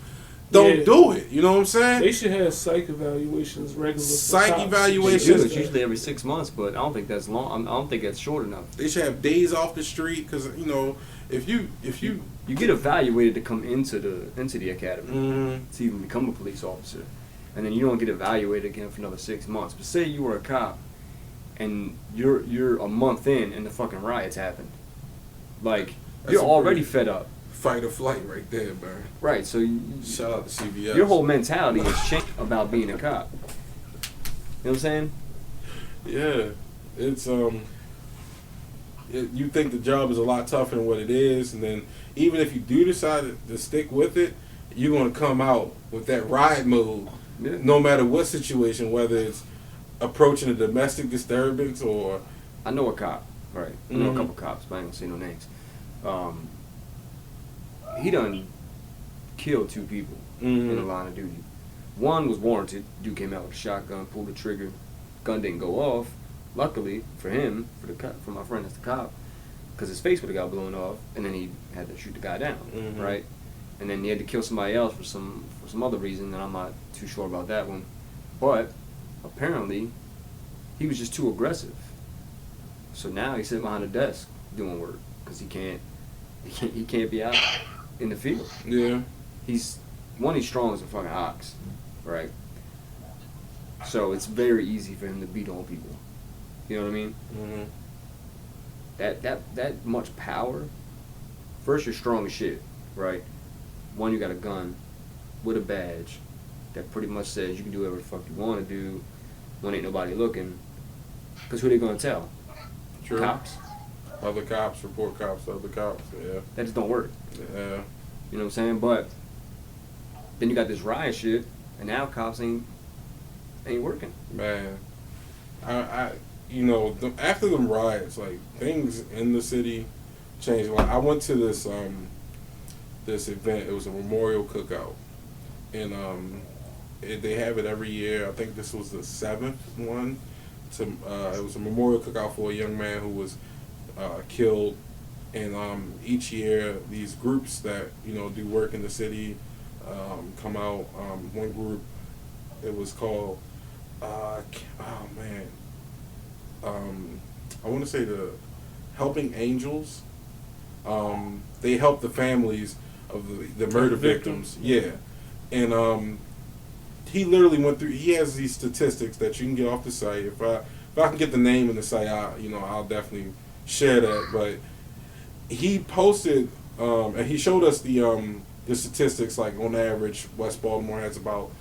don't Yeah. do it. You know what I'm saying? They should have psych evaluations regular. for Psych cops. evaluations. They do. It's usually every 6 months, but I don't think that's long. I don't think that's short enough. They should have days off the street because if you You get evaluated to come into the academy mm, to even become a police officer, and then you don't get evaluated again for another 6 months. But say you were a cop, and you're a month in, and the fucking riots happened. Like That's you're a already pretty- fed up. fight or flight right there, man. Right. So Shout out to CBS. your whole mentality has changed about being a cop. You know what I'm saying? Yeah, it's you think the job is a lot tougher than what it is, and then even if you do decide to stick with it, you're gonna come out with that ride mode, Yeah. no matter what situation, whether it's approaching a domestic disturbance or. I know a cop. Right. I know a Mhm. couple cops, but I ain't gonna say no names. He done killed 2 people in the line of duty. One was warranted. Dude came out with a shotgun, pulled the trigger. Gun didn't go off. Luckily for him, for my friend that's the cop, because his face would have got blown off, and then he had to shoot the guy down, right? And then he had to kill somebody else for some other reason, and I'm not too sure about that one. But apparently, he was just too aggressive. So now he's sitting behind a desk doing work because he can't be out in the field. Yeah. He's strong as a fucking ox, right? So it's very easy for him to beat on people. You know what I mean? That much power. First, you're strong as shit, right? One, you got a gun with a badge that pretty much says you can do whatever the fuck you want to do when ain't nobody looking. Because who they gonna tell? True. Cops. Other cops report cops to other cops. Yeah. That just don't work. Yeah. You know what I'm saying? But then you got this riot shit, and now cops ain't working. Man, I after them riots, like things in the city changed. Like I went to this event. It was a memorial cookout, and they have it every year. I think this was the 7th one. It was a memorial cookout for a young man who was killed, and each year these groups that do work in the city come out. One group, it was called I want to say the Helping Angels. They help the families of the murder victims. Yeah, and he literally went through. He has these statistics that you can get off the site. If I can get the name of the site, I'll definitely share that. But he posted and he showed us the statistics. Like on average, West Baltimore has about,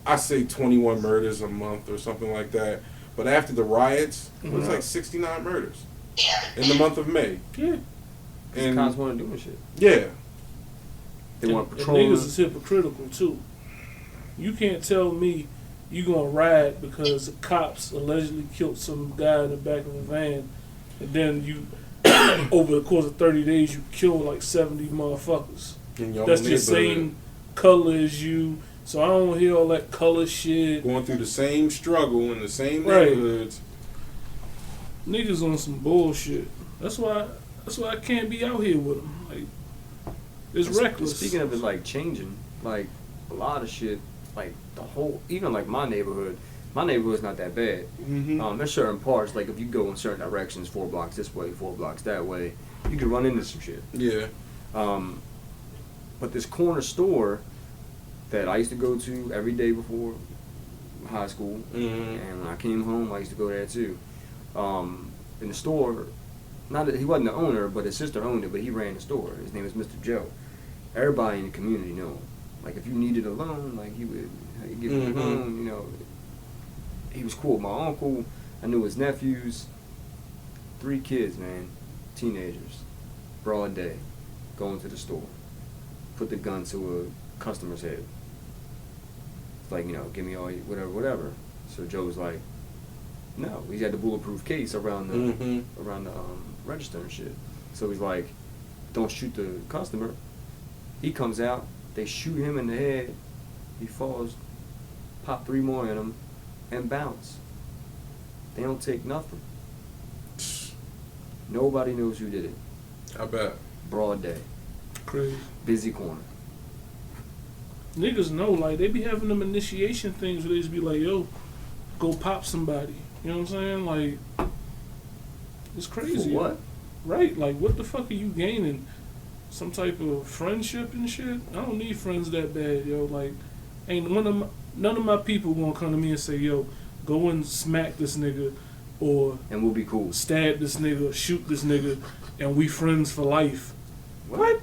I say, 21 murders a month or something like that. But after the riots, it was like 69 murders in the month of May. Yeah. And cops want to do shit. Yeah. They want and patrol. niggas is hypocritical too. You can't tell me you gonna ride because the cops allegedly killed some guy in the back of a van, and then you, over the course of 30 days, you kill like 70 motherfuckers. That's the same color as you. So I don't hear all that color shit. Going through the same struggle in the same neighborhoods. Niggas on some bullshit. That's why I can't be out here with them. Like, it's reckless. Speaking of it, like changing, like a lot of shit. Like the whole, even like my neighborhood's not that bad. There's certain parts, like if you go in certain directions, 4 blocks this way, 4 blocks that way, you can run into some shit. Yeah. But this corner store that I used to go to every day before high school, and when I came home, I used to go there too. In the store, not that he wasn't the owner, but his sister owned it, but he ran the store. His name was Mr. Joe. Everybody in the community knew him. Like if you needed a loan, like he would give you a loan. He was cool. My uncle, I knew his nephews. 3 kids, man, teenagers, broad day, going to the store, put the gun to a customer's head. It's like, give me all whatever. So Joe was like, no, he had the bulletproof case around the register and shit. So he's like, don't shoot the customer. He comes out. They shoot him in the head. He falls, pop 3 more in him, and bounce. They don't take nothing. Nobody knows who did it. I bet. Broad day. Crazy. Busy corner. Niggas know, like, they be having them initiation things where they just be like, yo, go pop somebody. You know what I'm saying? Like, it's crazy. For what? Right, like, what the fuck are you gaining? Some type of friendship and shit? I don't need friends that bad, yo. Like, none of my people gonna come to me and say, yo, go and smack this nigga, or and we'll be cool. Stab this nigga, shoot this nigga, and we friends for life. What?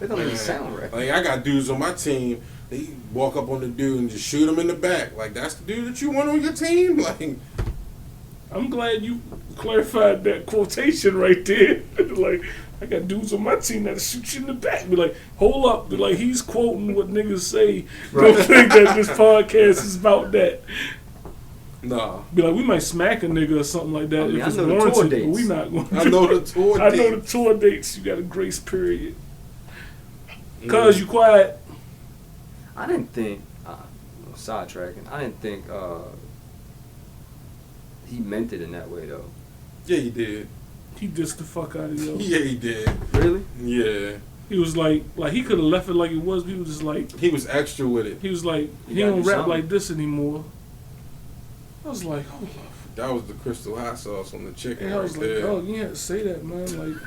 They don't even sound right. Like, I got dudes on my team, they walk up on the dude and just shoot him in the back. Like, that's the dude that you want on your team? Like, I'm glad you clarified that quotation right there. Like, I got dudes on my team that'll shoot you in the back. Be like, hold up. Be like, he's quoting what niggas say. Right. Don't think that this podcast is about that. nah. Be like, we might smack a nigga or something like that I mean, if I it's know the tour warranted, but dates. we not going to. I know the tour I know dates. the tour dates. You got a grace period. Cause you quiet. I didn't think, sidetracking, I didn't think he meant it in that way, though. Yeah, he did. He dissed the fuck out of you. Yeah, he did. Really? Yeah. He was like he could have left it like it was. But he was just like, He was extra with it. he was like, he gotta don't do rap something. like this anymore. I was like, hold up. That was the crystal hot sauce on the chicken And I right was like, there. dog, you had to say that, man.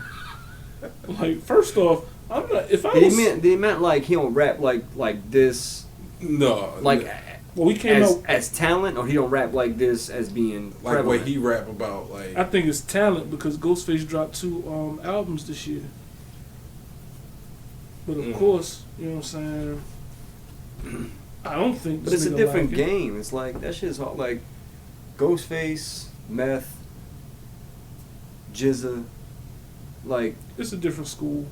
Like first off, I'm not. If I Did was, he meant like he don't rap like this, No. like well, we came out. as talent, or he don't rap like this as being like prevalent? what he rap about. Like, I think it's talent because Ghostface dropped 2 albums this year. But of course, you know what I'm saying. I don't think. But this it's a nigga different like it. game. It's like that shit's hard. Like Ghostface, Meth, Jizza, like It's a different school.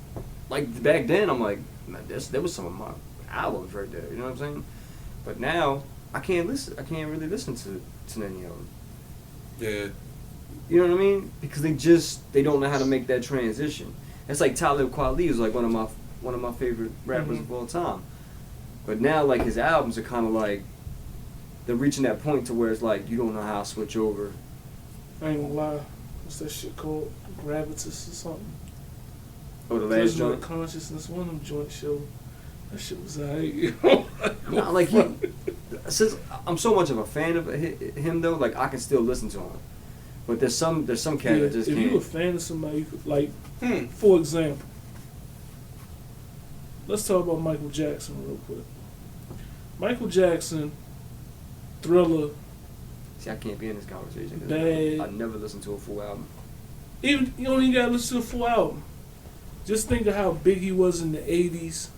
back then. I'm like, man, there was some of my albums right there. You know what I'm saying? But now I can't listen. I can't really listen to any of them. yeah. You know what I mean? Because they don't know how to make that transition. It's like Talib Kweli is like one of my favorite rappers of all time. But now like his albums are kind of like they're reaching that point to where it's like you don't know how to switch over. I ain't gonna lie. What's that shit called? Gravitas or something? Oh, the last Prisoner of joint. Consciousness. One of them joint show. That shit was alright. Not like he. Since I'm so much of a fan of him though, like I can still listen to him. But there's some cats that just if can't. you a fan of somebody, you could, like, for example, let's talk about Michael Jackson real quick. Michael Jackson, Thriller, See, I can't be in this conversation. 'Cause Bad. I never listened to a full album. even you don't even gotta listen to the full album. Just think of how big he was in the 80s,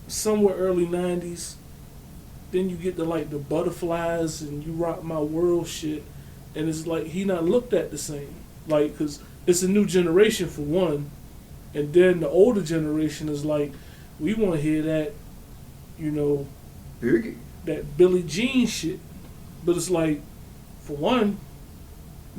somewhere early 90s. Then you get to like the Butterflies and You Rock My World shit, and it's like he not looked at the same. Like, cause it's a new generation for one, and then the older generation is like, we want to hear that, you know, Biggie. that Billie Jean shit. But it's like, for one,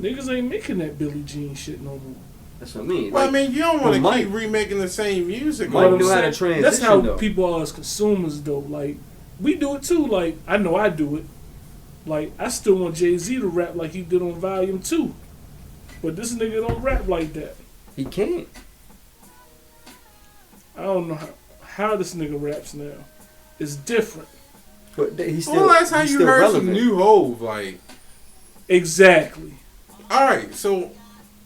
niggas ain't making that Billie Jean shit no more. That's what I mean. Well, Like, I mean, you don't want but to keep Mike- remaking the same music. Mike all the knew how to time. transition. That's how though. people are as consumers, though. Like, we do it too. Like, I know I do it. Like, I still want Jay-Z to rap like he did on Volume 2. But this nigga don't rap like that. He can't. I don't know how this nigga raps now. It's different. But he's still. Well, that's how he's you still heard relevant. some new Hove. Like, Exactly. all right, so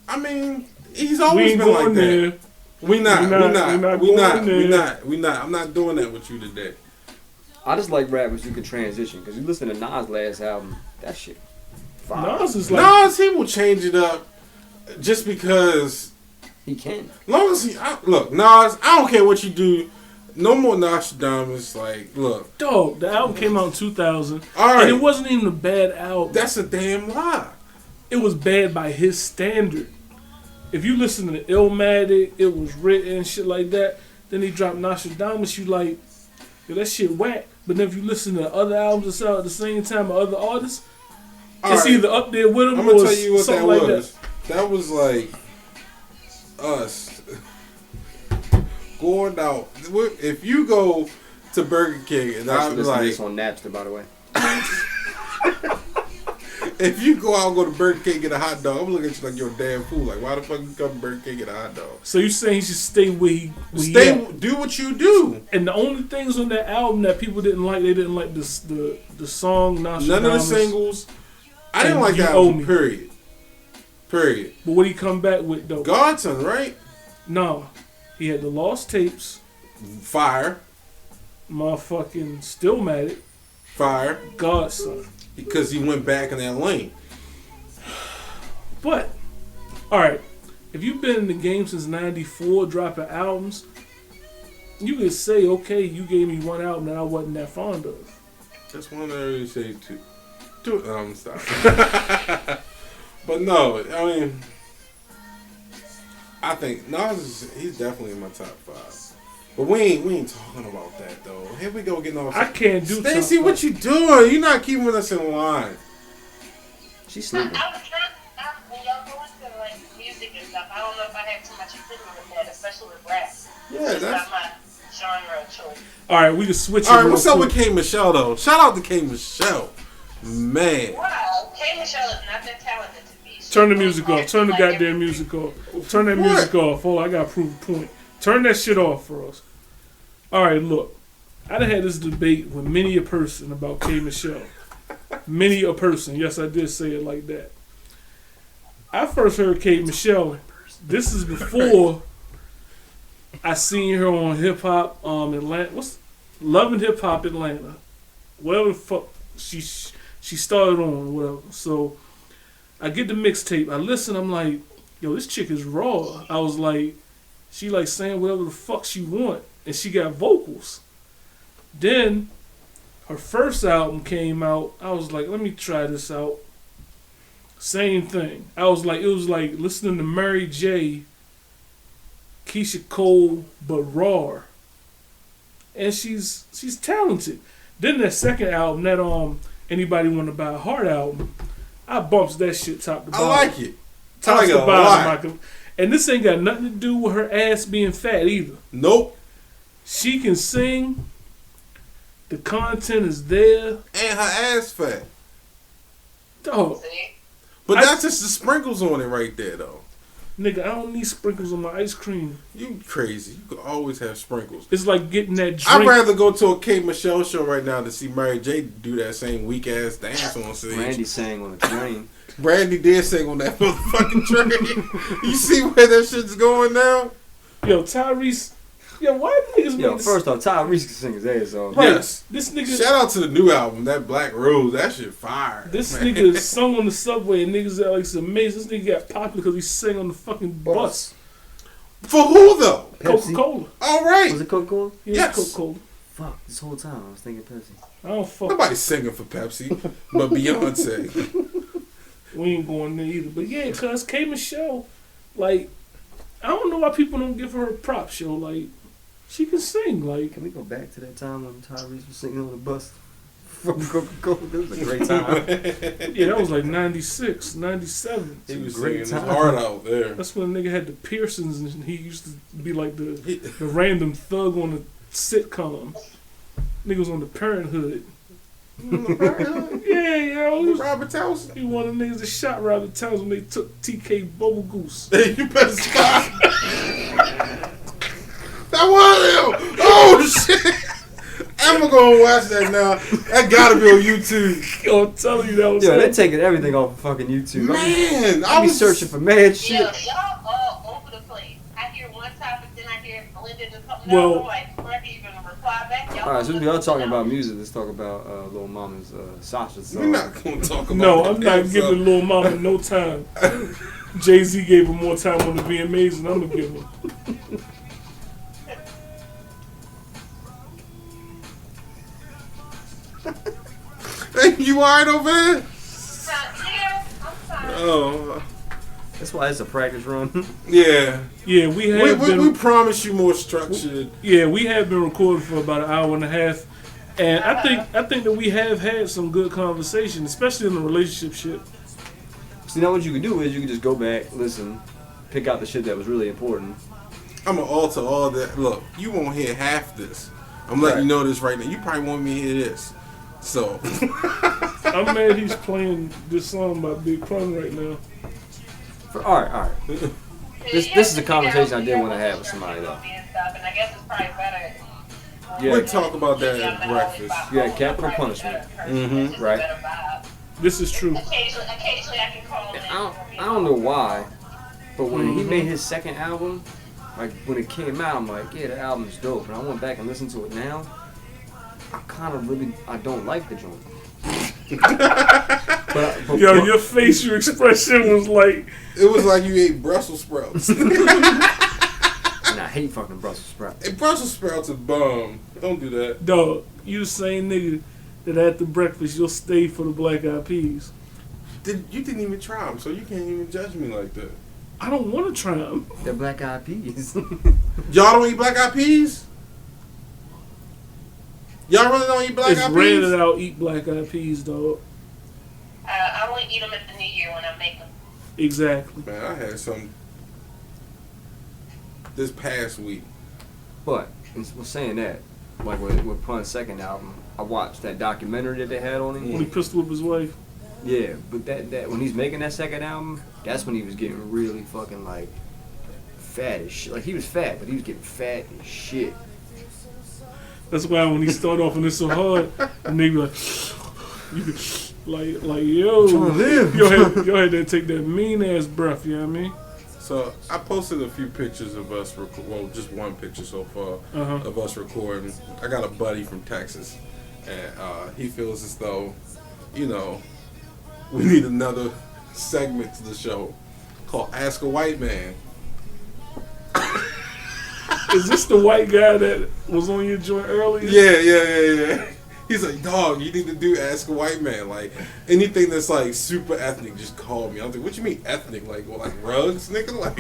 I mean, he's We always ain't been like going that. there. We not. We not I'm not doing that with you today. I just like rappers who can transition. Because you listen to Nas' last album, that shit. Fire. Nas is like, Nas, he will change it up just because. He can. Long as look, Nas, I don't care what you do. No more Nostradamus. Like, look, dog, the album came out in 2000. all right, And it wasn't even a bad album. that's a damn lie. It was bad by his standard. If you listen to Illmatic, It Was Written, and shit like that, then he dropped Nostradamus, you like, yo, that shit whack. But then if you listen to other albums that's out at the same time by other artists, All it's right, either up there with them I'm or gonna tell you what something that like was. That was like us going out. If you go to Burger King and I I'm listen to like, this on Napster, by the way. if you go out and go to Burger King and get a hot dog, I'm looking at you like you're a damn fool. Like, why the fuck you come to Burger King and get a hot dog? So you saying he should stay where he Do what you do. And the only things on that album that people didn't like, they didn't like the song Nostradamus. None of the singles. I didn't And like You that Owe album, Me. period. Period. But what he come back with though? Godson, right? No. He had the Lost Tapes, Fire. motherfucking Stillmatic, Fire. Godson. Because he went back in that lane. But, alright, if you've been in the game since 94 dropping albums, you could say, okay, you gave me one album that I wasn't that fond of. That's one that I really say two. Stop. But no, I mean, I think Nas he's definitely in my top 5. But we ain't talking about that though. Here we go getting off. I can't do. Stacey, what you doing? You're not keeping us in line. She's sleeping. I was trying to, when y'all go into like music and stuff, I don't know if I have too much opinion with that, especially with rap. Yeah, It's that's. not my genre of choice. All right, we can switch. All it right, real what's up quick. with K Michelle though? Shout out to K Michelle, man. Wow, K. Michelle is not that talented to me. She Turn the goes music hard off. Turn the like goddamn every- music off. Turn that What? music off. Hold on, I gotta prove a point. Turn that shit off for us. All right, look. I done had this debate with many a person about K. Michelle. Many a person. Yes, I did say it like that. I first heard K. Michelle. This is before I seen her on Hip Hop Atlanta. What's Loving Hip Hop Atlanta? Whatever the fuck she started on, whatever. So I get the mixtape. I listen. I'm like, yo, this chick is raw. I was like, she like saying whatever the fuck she want, and she got vocals. Then her first album came out. I was like, let me try this out. Same thing. I was like, it was like listening to Mary J, Keisha Cole, but raw. And she's talented. Then that second album, that Anybody Want to Buy a Heart album, I bumps that shit top to I bottom. like it. Top I like to it a bottom. lot. Michael. And this ain't got nothing to do with her ass being fat either. Nope. She can sing. The content is there. And her ass fat. Dog, See? But I- that's just the sprinkles on it right there though. nigga, I don't need sprinkles on my ice cream. You crazy. You could always have sprinkles. It's like getting that drink. I'd rather go to a K Michelle show right now to see Mary J do that same weak ass dance on stage. Randy sang on the train. Brandy did sing on that motherfucking train. You see where that shit's going now? Yo, Tyrese. Yo, why do niggas Yo, make first off, Tyrese can sing his ass off. Right. Yes. This nigga, Shout out to the new album, that Black Rose. That shit fire. this man. nigga sung on the subway and niggas are like, it's amazing. This nigga got popular because he sang on the fucking bus. For who though? Pepsi? Coca-Cola. All right. Was it Coca-Cola? Yeah, Yes. Coca-Cola. Fuck, this whole time I was thinking Pepsi. I don't fuck. Nobody's singing for Pepsi, but Beyonce. We ain't going there either. But yeah, cuz K Michelle, like, I don't know why people don't give her a props, yo. Like, she can sing. Like, Can we go back to that time when Tyrese was singing on the bus from Coca-Cola? That was a great time. yeah, that was like 96, 97. He was Great singing his time. heart out there. That's when the nigga had the piercings and he used to be like the random thug on the sitcom. Nigga was on the Parenthood. Yeah, yo. He was, Robert Townsend. he one of the niggas that shot Robert Townsend when they took TK Bubble Goose. Hey, you better stop. That was him. Oh shit. I'm gonna watch that now. That gotta be on YouTube. Yo, I'm telling you, that was Yo, him. they're taking everything off of fucking YouTube. Man, I be searching for mad shit. Yeah, y'all all over the place. I hear one topic, then I hear it blended into something Well- else. I'm like, before I can even reply back, y'all. Alright, so we all are talking about music. Let's talk about Lil Mama's Sasha song. We're not gonna talk about No, that I'm not damn giving Lil Mama no time. Jay-Z gave her more time on the VMAs than I'm gonna give her. Hey, you alright over there? Yeah, I'm sorry. Oh, That's why it's a practice run. yeah. Yeah, we have been. We promise you more structured. Yeah, we have been recording for about an hour and a half, and I think that we have had some good conversation, especially in the relationship shit. So now what you can do is you can just go back, listen, pick out the shit that was really important. I'm gonna alter all that. Look, you won't hear half this. I'm letting you know this right now. You probably want me to hear this. So I'm mad he's playing this song by Big Pun right now. Alright. This is a conversation I did want to have with somebody though. And I guess it's probably better. Yeah. we'll talk about that at breakfast. You had capital punishment. Mhm. Right. This is true. Occasionally I can call in. I don't know why, but when he made his second album, like when it came out, I'm like, yeah, the album's dope. And I went back and listened to it now. I don't like the joint. but Yo, your facial expression was like, It was like you ate Brussels sprouts. Nah, And I hate fucking Brussels sprouts. Hey, Brussels sprouts are bomb. Don't do that. Dog, you the same nigga that after breakfast you'll stay for the black eyed peas. You didn't even try them, so you can't even judge me like that. I don't want to try them. They're black eyed peas. Y'all don't eat black eyed peas? Y'all really don't eat black It's eyed rare peas? that I'll eat black eyed peas, dog. I only eat them at the New Year when I make them. Exactly. Man, I had some this past week. But, we're saying that, like with Pun's second album, I watched that documentary that they had on him. When he pistol whipped his wife. Yeah, but that when he's making that second album, that's when he was getting really fucking like fat as shit. Like he was fat, but he was getting fat as shit. That's why when he start off and it's so hard, and they be like, you could, like yo, Trying to live. Yo had to take that mean ass breath. You know what I mean? So I posted a few pictures of us, just one picture so far of us recording. I got a buddy from Texas, and he feels as though, you know, we need another segment to the show called Ask a White Man. Is this the white guy that was on your joint earlier? Yeah. He's like, dog, you need to do Ask a White Man. Like, anything that's like super ethnic, just call me. I was like, what you mean ethnic? Like, well, like rugs, nigga? Like,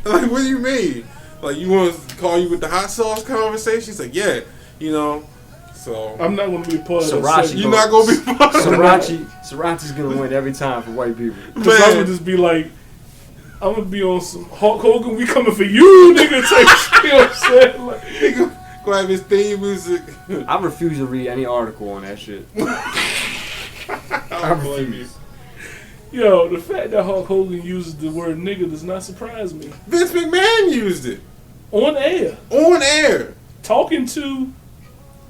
like, what do you mean? Like, you want to call you with the hot sauce conversation? He's like, yeah, you know. So I'm not going to be a part of that. Sriracha. you're not going to be part of that. Sriracha's gonna win every time for white people. Because I would just be like, I'm going to be on some Hulk Hogan, we coming for you, nigga, type shit. You know what I'm saying? Like, Nigga, go have his theme music. I refuse to read any article on that shit. I refuse. yo, the fact that Hulk Hogan uses the word nigga does not surprise me. Vince McMahon used it. On air. On air. Talking to...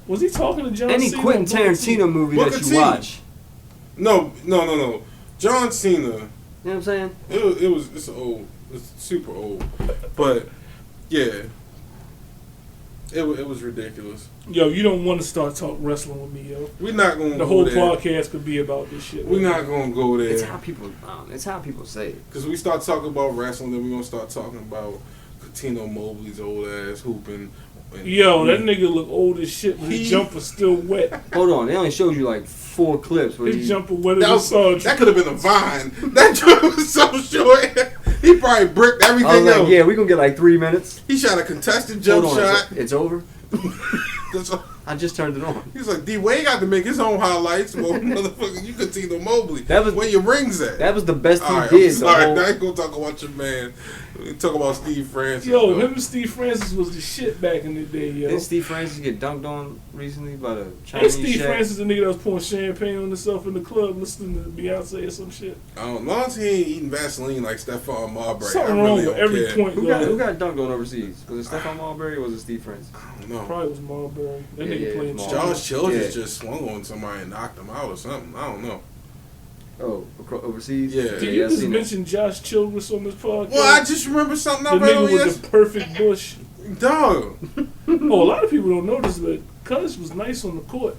Was he talking to John Any Cena? Quentin Tarantino movie Booker that you T. watch. No. John Cena. You know what I'm saying? It's old. It's super old. But yeah, it was ridiculous. Yo, you don't want to start talking wrestling with me, yo. We're not gonna. The go whole there. podcast could be about this shit. We're not gonna go there. It's how people say it. Because we start talking about wrestling, then we're gonna start talking about Tino Mobley's old ass hooping. Yo, that nigga look old as shit, but his jumper still wet. Hold on, they only showed you like 4 clips. Where His jumper wet as a sausage. That could have been a vine. That joint was so short. He probably bricked I was everything like, else. yeah, we gonna get like 3 minutes. He shot a contested jump Hold on, shot. it's over. That's all. I just turned it on. He's like, D-Wade got to make his own highlights. Well, motherfucker, you could see the Mobley. That was- where your rings at. That was the best he All right, did. I'm sorry. The whole, I ain't gonna talk about your man. We talk about Steve Francis. Yo, though. him and Steve Francis was the shit back in the day, yo. didn't Steve Francis get dunked on recently by the Ain't Chinese Steve chef? Francis the nigga that was pouring champagne on himself in the club listening to Beyonce or some shit? As long as he ain't eating Vaseline like Stephon Marbury, Something I wrong really with don't every care. point Who guard. got dunked on overseas? Was it Stephon Marbury or was it Steve Francis? I don't know. Probably was Marbury. That Yeah, nigga yeah, playing Marbury. Josh Childress Yeah. just swung on somebody and knocked him out or something. I don't know. Oh, overseas? Yeah. Did you I just seen that. mention Josh Childress on this podcast? Well, I just remember something the I read nigga on with the perfect bush. Dog. Oh, a lot of people don't know this, but Cuz was nice on the court.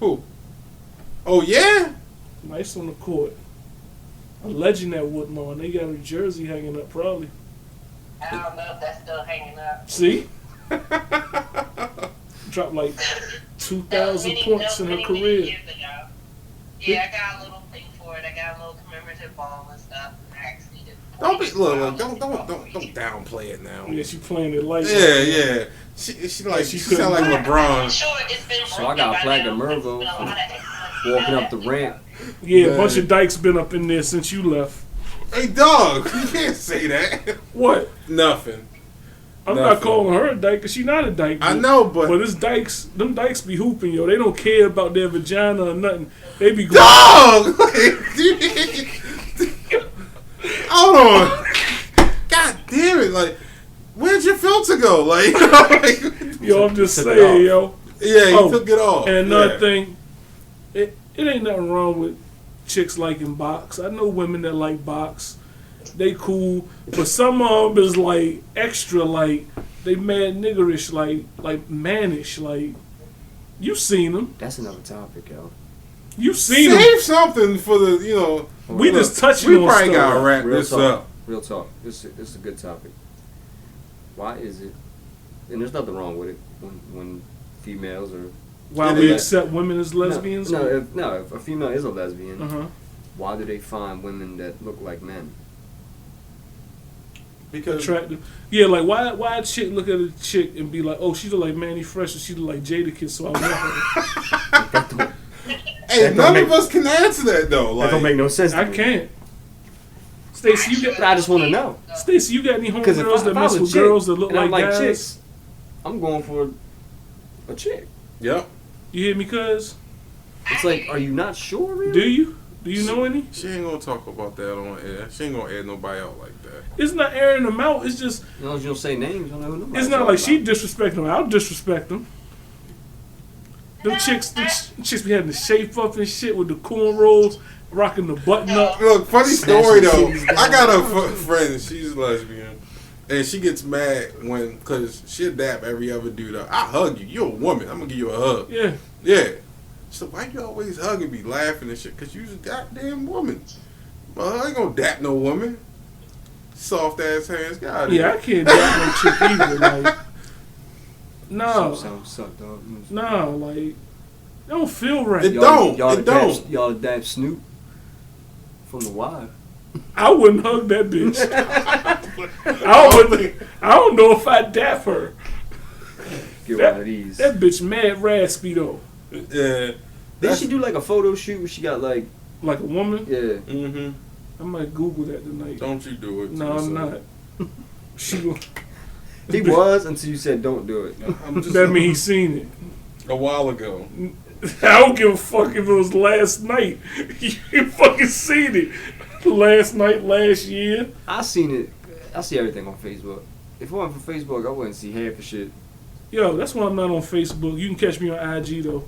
Who? Oh, yeah? Nice on the court. A legend at Woodlawn. They got her jersey hanging up, probably. I don't know if that's still hanging up. See? Dropped like 2,000 points in her Many career. years ago. Yeah, I got a little thing for it. I got a little commemorative ball and stuff. I actually did. Don't be look, don't downplay it now. Yeah, she playing it light. Yeah. She like she She sound like couldn't- LeBron. Sure, it's been So I got broken flagged by at now. Mervo There's been a for lot of excellence walking about up the that. ramp. Yeah, a Man. bunch of dykes been up in there since you left. Hey, dog, you can't say that. What? Nothing. I'm not Nothing. calling her a dyke because she not a dyke. I know, but But it's dykes. Them dykes be hooping, yo. They don't care about their vagina or nothing. They be going. dog. Hold on. God damn it! Like, where'd your filter go? Like, Yo, I'm just Took it saying, yo. yeah, he Oh, took it off. And another Yeah. thing, it ain't nothing wrong with chicks liking box. I know women that like box. They cool, but some of them is like extra, like they mad niggerish, like mannish, like you seen them. That's another topic, yo. You seen them. Save something for the, We look, just touching We on probably stuff. gotta wrap Real this talk. up. Real talk. This is a good topic. Why is it? And there's nothing wrong with it when females or Why we accept women as lesbians? No, if a female is a lesbian, Uh-huh. why do they find women that look like men? Because Attractive. Yeah, like why a chick look at a chick and be like, oh, she look like Manny Fresh or she look like Jadakiss, so I want her. hey, none of us can answer that though. Like, That don't make no sense. I can't. Stacey, you got I just want to know. Stacey, you got any Because homegirls that I mess was a with chick girls that look and I like guys? chicks, I'm going for a chick. Yep. You hear me, cuz? It's like, are you not sure, really? Do you? Do you know any? She ain't gonna talk about that on air. She ain't gonna air nobody out like that. It's not airing them out. It's just. As long as you don't say names, I don't know who nobody's It's not talking like she about. disrespecting them. I'll disrespect them. Them chicks be having the shape up and shit with the cornrows, rocking the button up. Look, funny story though. Smashing titties I got down. a friend. She's lesbian, and she gets mad because she'll dap every other dude up. I hug you. You're a woman. I'm gonna give you a hug. Yeah. Yeah. So why you always hugging me, laughing and shit? Because you's a goddamn woman. Well, I ain't gonna dap no woman. Soft ass hands. God. Yeah, I can't date no chick either. Like, no. Some suck, dog. No, like, it don't feel right. It don't. Y'all It don't. Y'all dab Snoop from The Wire. I wouldn't hug that bitch. I don't know if I'd dap her. Get That- one of these. That bitch mad raspy though. Yeah. Did she do like a photo shoot where she got like, Like a woman. yeah. Mm-hmm. I might Google that tonight. Don't you do it. No, I'm not. She gon- He was until you said don't do it. I'm just that mean he seen it. a while ago. I don't give a fuck if it was last night. You fucking seen it. Last night, last year. I seen it. I see everything on Facebook. If it wasn't for Facebook, I wouldn't see half of shit. Yo, that's why I'm not on Facebook. You can catch me on IG though.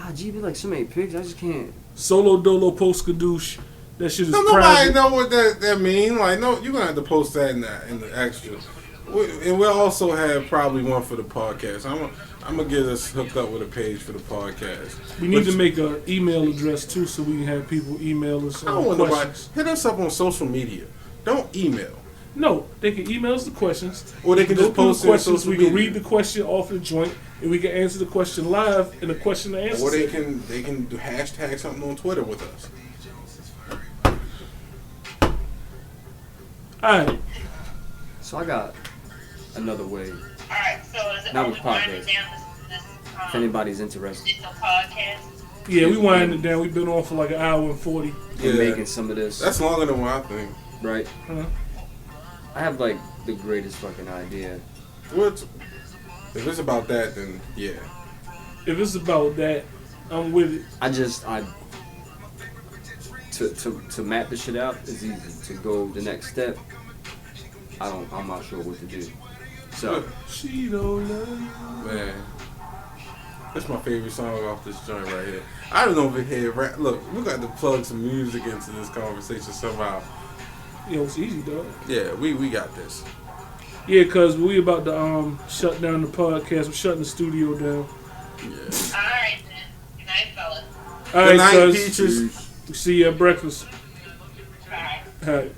IG be like so many pics, I just can't. Solo Dolo Post Kadoosh. That shit is No, nobody private. know what that mean. Like, no, you're gonna have to post that in the extras. And we'll also have probably one for the podcast. I'm gonna get us hooked up with a page for the podcast. We need to make an email address too, so we can have people email us I don't want nobody. questions. Hit us up on social media. Don't email. No, they can email us the questions. Or they can Go just through post the it on questions. social We can media. read the question off the joint, and we can answer the question live in a question and answer. Or they segment. can do hashtag something on Twitter with us. All right. So I got another way. Alright, so is it Not only with winding podcast. down this If anybody's interested this podcast? Yeah, we winding it down. We've been on for like an hour and 40. in making some of this, That's longer than what I think. right? Huh? I have like the greatest fucking idea. What? If it's about that, then yeah. If it's about that, I'm with it. To map the shit out is easy. To go the next step, I'm not sure what to do. So She don't love you. Man, that's my favorite song off this joint right here. I don't know if it had rap. Look, we got to plug some music into this conversation somehow. Yo, it's easy, dog. Yeah, we got this. Yeah, cause we about to shut down the podcast. We're shutting the studio down. Yeah. Alright then. Good night, fellas. All Good right, night, cuz. Peaches. See you at breakfast. Bye. All right.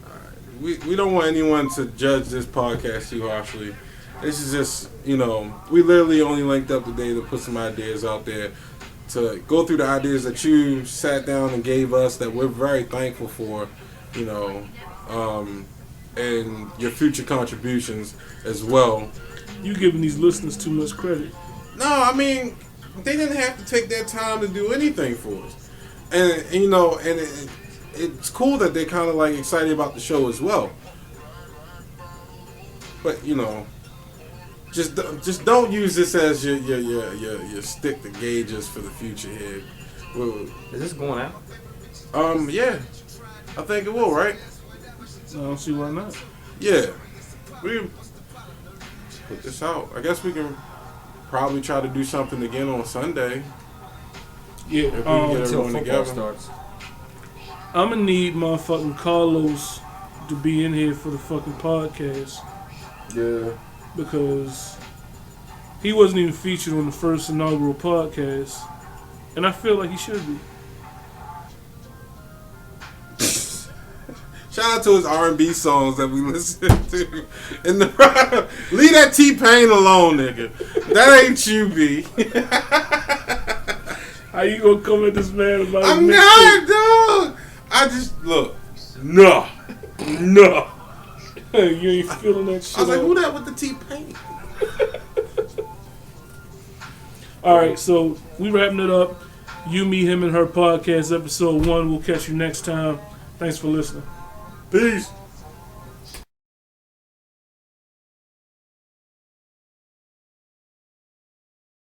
We don't want anyone to judge this podcast too harshly. This is just, we literally only linked up today to put some ideas out there, to go through the ideas that you sat down and gave us that we're very thankful for, and your future contributions as well. You giving these listeners too much credit. No, I mean, they didn't have to take their time to do anything for us. And it's cool that they're kind of like excited about the show as well. But, just don't use this as your stick to gauge us for the future here. is this going out? Yeah. I think it will, right? I don't see why not. Yeah. We put this out. I guess we can probably try to do something again on Sunday. Yeah. If we can get Until everyone football together. starts. I'm gonna need motherfucking Carlos to be in here for the fucking podcast Yeah. because he wasn't even featured on the first inaugural podcast, and I feel like he should be. Shout out to his R&B songs that we listen to. In the leave that T-Pain alone, nigga. That ain't you, B. How you gonna come at this man about I'm his not, dog. I just look. No. You ain't feeling that shit. I was like, out. who that with the T-Pain? All right, so we wrapping it up. You, Me, Him, and Her podcast, episode 1. We'll catch you next time. Thanks for listening. Peace.